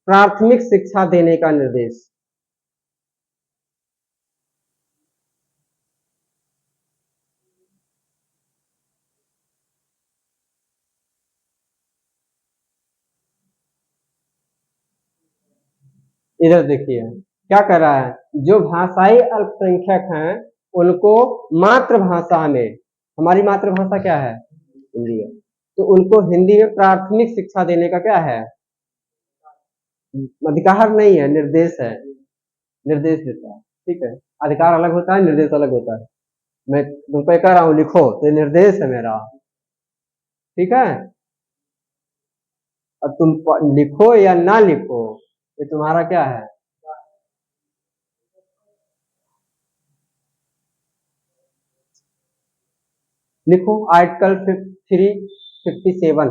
प्राथमिक शिक्षा देने का निर्देश। इधर देखिए क्या कर रहा है, जो भाषाई अल्पसंख्यक हैं उनको मातृभाषा में, हमारी मातृभाषा क्या है? हिंदी है, तो उनको हिंदी में प्राथमिक शिक्षा देने का क्या है? अधिकार नहीं है, निर्देश है, निर्देश देता है, ठीक है। अधिकार अलग होता है, निर्देश अलग होता है। मैं तुमको कह रहा हूँ लिखो, तो निर्देश है मेरा, ठीक है। अब तुम लिखो या ना लिखो, ये तुम्हारा क्या है? लिखो आर्टिकल 357,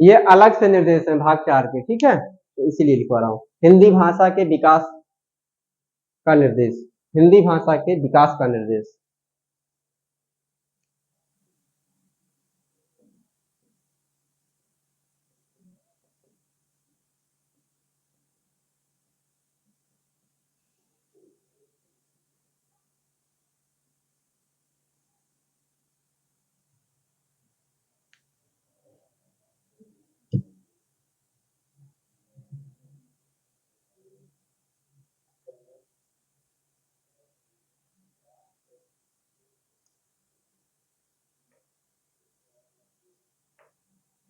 ये अलग से निर्देश है भाग 4 के, ठीक है, तो इसीलिए लिखवा रहा हूँ। हिंदी भाषा के विकास का निर्देश, हिंदी भाषा के विकास का निर्देश।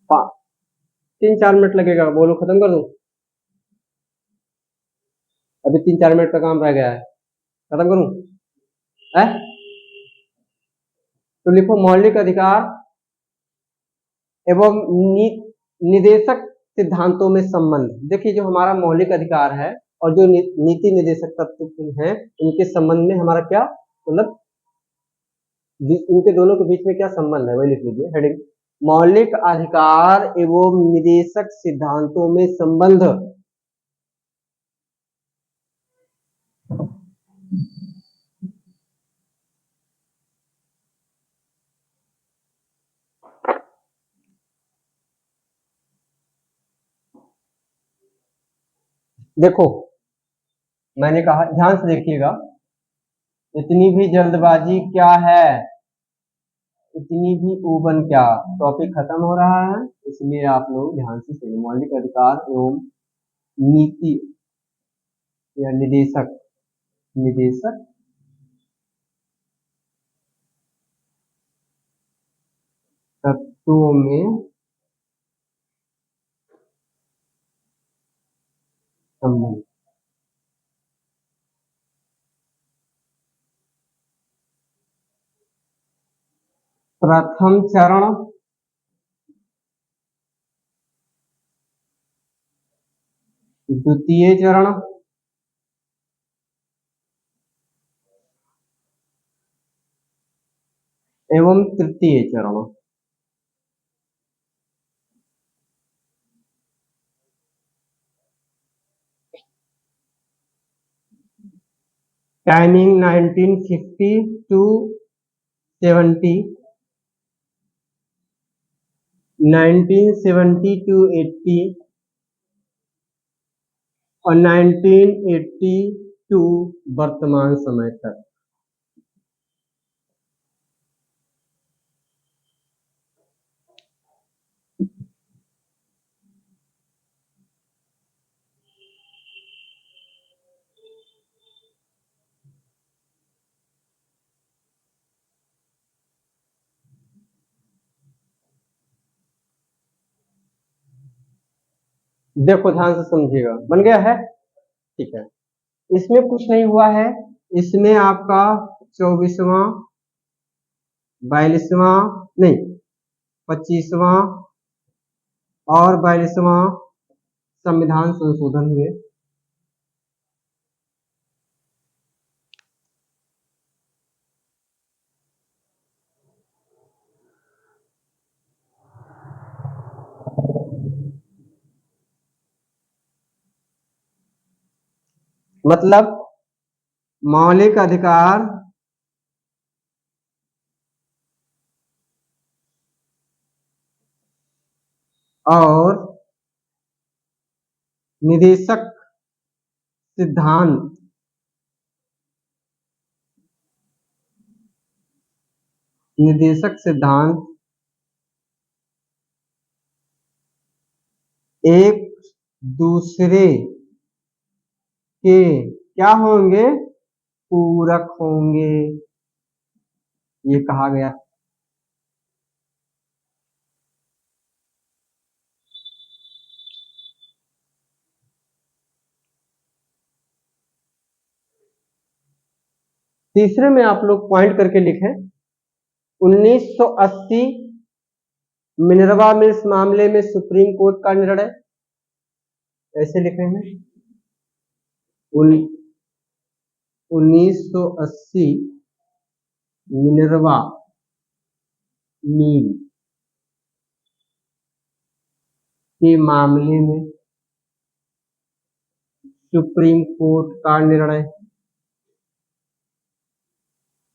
हाँ, 3-4 मिनट लगेगा, बोलो खत्म कर दूं? अभी 3-4 मिनट का काम रह गया है, खत्म करूं? है? तो लिखो मौलिक अधिकार एवं निदेशक सिद्धांतों में संबंध। देखिए जो हमारा मौलिक अधिकार है और जो नीति निदेशक तत्व हैं, इनके संबंध में हमारा क्या मतलब, इनके दोनों के बीच में क्या संबंध है वही लिख लीजिए हेडिंग, मौलिक अधिकार एवं निदेशक सिद्धांतों में संबंध। देखो मैंने कहा, ध्यान से देखिएगा, इतनी भी जल्दबाजी क्या है, इतनी भी ऊबन क्या, टॉपिक खत्म हो रहा है, इसलिए आप लोग ध्यान से सुनिए। मौलिक अधिकार एवं नीति या निदेशक, निदेशक तत्वों में संबंध। प्रथम चरण, द्वितीय चरण, एवं तृतीय चरण। टाइमिंग 1950 टू 70, 1970 टू 80 और 1980 टू वर्तमान समय तक। देखो ध्यान से समझिएगा, बन गया है, ठीक है। इसमें कुछ नहीं हुआ है, इसमें आपका 24वां, 42वां नहीं 25वां और 42वां संविधान संशोधन हुए। मतलब मौलिक अधिकार और निदेशक सिद्धांत एक दूसरे के क्या होंगे, पूरक होंगे, ये कहा गया। तीसरे में आप लोग पॉइंट करके लिखें 1980 मिनर्वा मिल्स मामले में सुप्रीम कोर्ट का निर्णय, ऐसे लिखेंगे 1980 मिनर्वा मिल के मामले में सुप्रीम कोर्ट का निर्णय।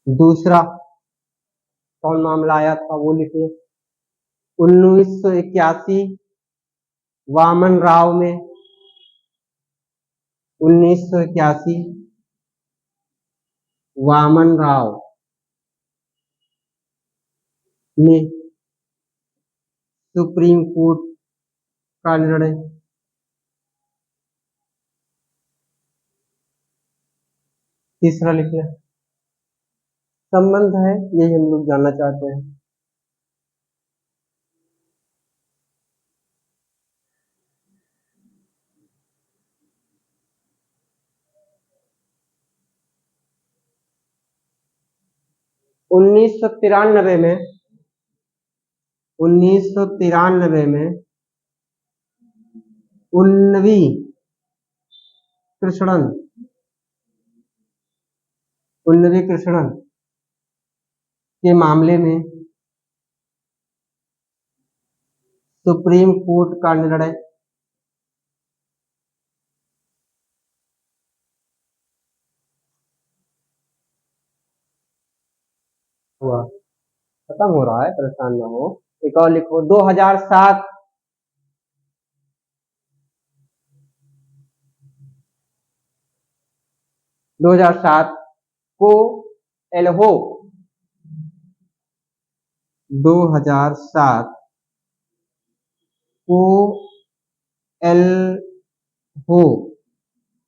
दूसरा कौन मामला आया था वो लिखिए 1981 वामन राव में, 1981 वामन राव में सुप्रीम कोर्ट का निर्णय। तीसरा लिखिए, संबंध है यही हम लोग जानना चाहते हैं। उन्नीस सौ तिरानवे में उन्नवी कृष्णन के मामले में सुप्रीम कोर्ट का निर्णय। हुआ, खत्म हो रहा है, परेशान ना हो। एक और लिखो 2007 को एल्हो 2007 को एल्हो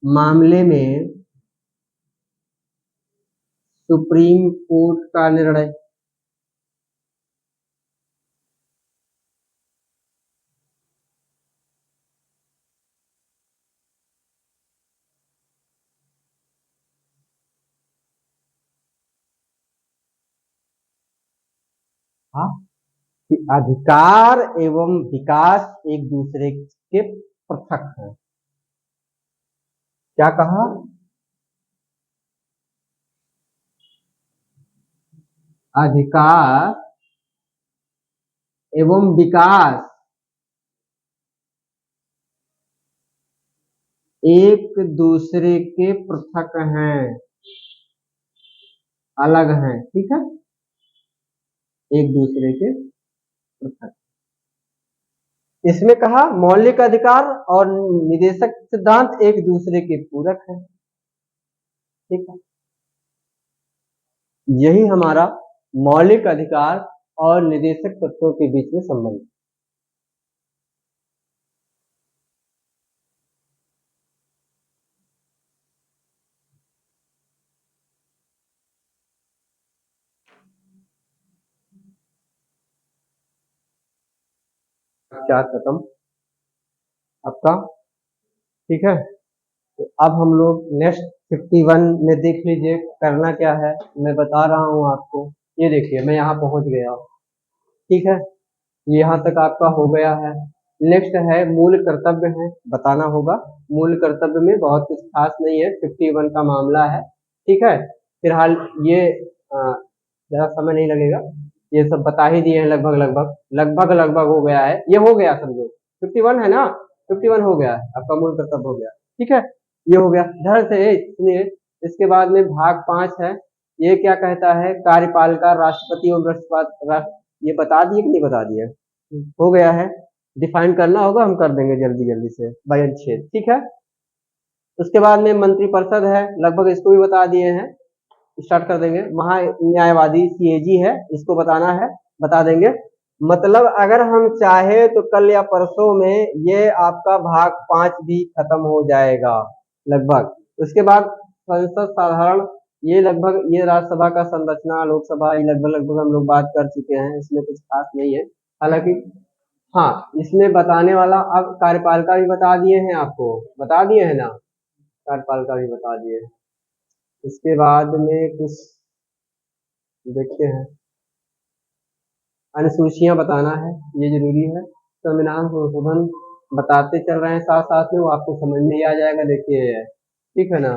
मामले में सुप्रीम कोर्ट का निर्णय। हाँ, कि अधिकार एवं विकास एक दूसरे के पृथक हैं। क्या कहा? अधिकार एवं विकास एक दूसरे के पृथक हैं, अलग हैं। ठीक है, एक दूसरे के पृथक। इसमें कहा मौलिक अधिकार और निदेशक सिद्धांत एक दूसरे के पूरक हैं। ठीक है, यही हमारा मौलिक अधिकार और निदेशक तत्वों के बीच में संबंध। क्या खत्म आपका? ठीक है, तो अब हम लोग नेक्स्ट 51 में देख लीजिए करना क्या है। मैं बता रहा हूँ आपको। ये देखिए मैं यहाँ पहुंच गया। ठीक है, यहाँ तक आपका हो गया है। नेक्स्ट है मूल कर्तव्य है, बताना होगा। मूल कर्तव्य में बहुत कुछ खास नहीं है, 51 का मामला है। ठीक है, फिलहाल ये ज़्यादा समय नहीं लगेगा, ये सब बता ही दिए हैं लगभग लगभग लगभग लगभग हो गया है। ये हो गया समझो, 51 है ना, 51 हो गया है आपका, मूल कर्तव्य हो गया। ठीक है, ये हो गया। ध्यान से सुनिए, इसके बाद में भाग 5 है। ये क्या कहता है? कार्यपालिका, राष्ट्रपति और ये बता दिए कि नहीं बता दिए? हो गया है, डिफाइन करना होगा, हम कर देंगे जल्दी जल्दी से बाई अनुच्छेद। ठीक है, उसके बाद में मंत्रिपरिषद है, लगभग इसको भी बता दिए हैं, स्टार्ट कर देंगे। महा न्यायवादी सीएजी है, इसको बताना है, बता देंगे। मतलब अगर हम चाहे तो कल या परसों में ये आपका भाग 5 भी खत्म हो जाएगा लगभग। उसके बाद संसद साधारण, ये लगभग ये राज्यसभा का संरचना, लोकसभा, ये लगभग लगभग हम लोग बात कर चुके हैं, इसमें कुछ खास नहीं है। हालांकि हाँ, इसमें बताने वाला अब कार्यपालिका भी बता दिए हैं आपको, बता दिए हैं ना, कार्यपालिका भी बता दिए। इसके बाद में कुछ देखते हैं, अनुसूचियां बताना है, ये जरूरी है। संविधान संशोधन बताते चल रहे हैं साथ साथ में, वो आपको समझ में ही आ जाएगा। देखिए ठीक है ना,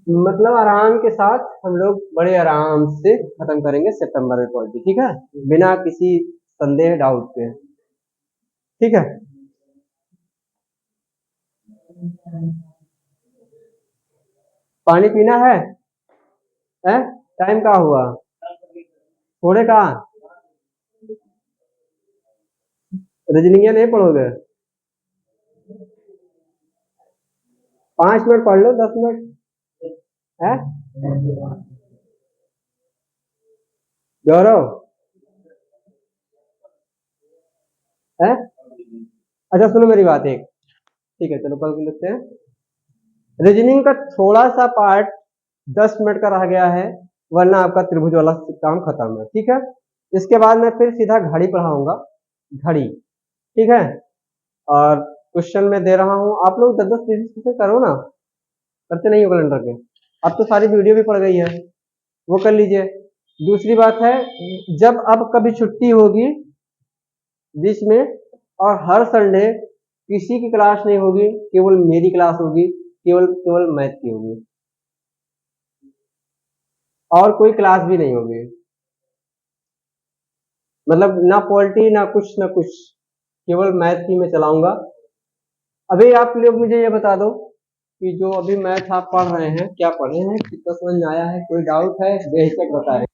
मतलब आराम के साथ हम लोग बड़े आराम से खत्म करेंगे सितंबर में पॉलिटी। ठीक है, बिना किसी संदेह डाउट के। ठीक है, पानी पीना है? टाइम क्या हुआ? थोड़े कहा रीजनिंग नहीं पढ़ोगे? 5 मिनट पढ़ लो, 10 मिनट है। गौरव है? अच्छा सुनो मेरी बात एक। ठीक है, चलो कल को लिखते हैं। रीजनिंग का थोड़ा सा पार्ट 10 मिनट का रह गया है, वरना आपका त्रिभुज वाला काम खत्म है। ठीक है, इसके बाद मैं फिर सीधा घड़ी पढ़ाऊंगा, घड़ी। ठीक है, और क्वेश्चन मैं दे रहा हूँ, आप लोग 10-10 क्वेश्चन करो ना, करते नहीं हो कैलेंडर के। अब तो सारी वीडियो भी पड़ गई है, वो कर लीजिए। दूसरी बात है, जब अब कभी छुट्टी होगी बीच में, और हर संडे किसी की क्लास नहीं होगी, केवल मेरी क्लास होगी, केवल केवल मैथ की होगी, और कोई क्लास भी नहीं होगी। मतलब ना पॉलिटी ना कुछ, केवल मैथ ही मैं चलाऊंगा। अभी आप लोग मुझे ये बता दो कि जो अभी मैथ आप पढ़ रहे हैं, क्या पढ़े हैं, कितना समझ में आया है? कोई डाउट है? बेहिचक बता रहे हैं।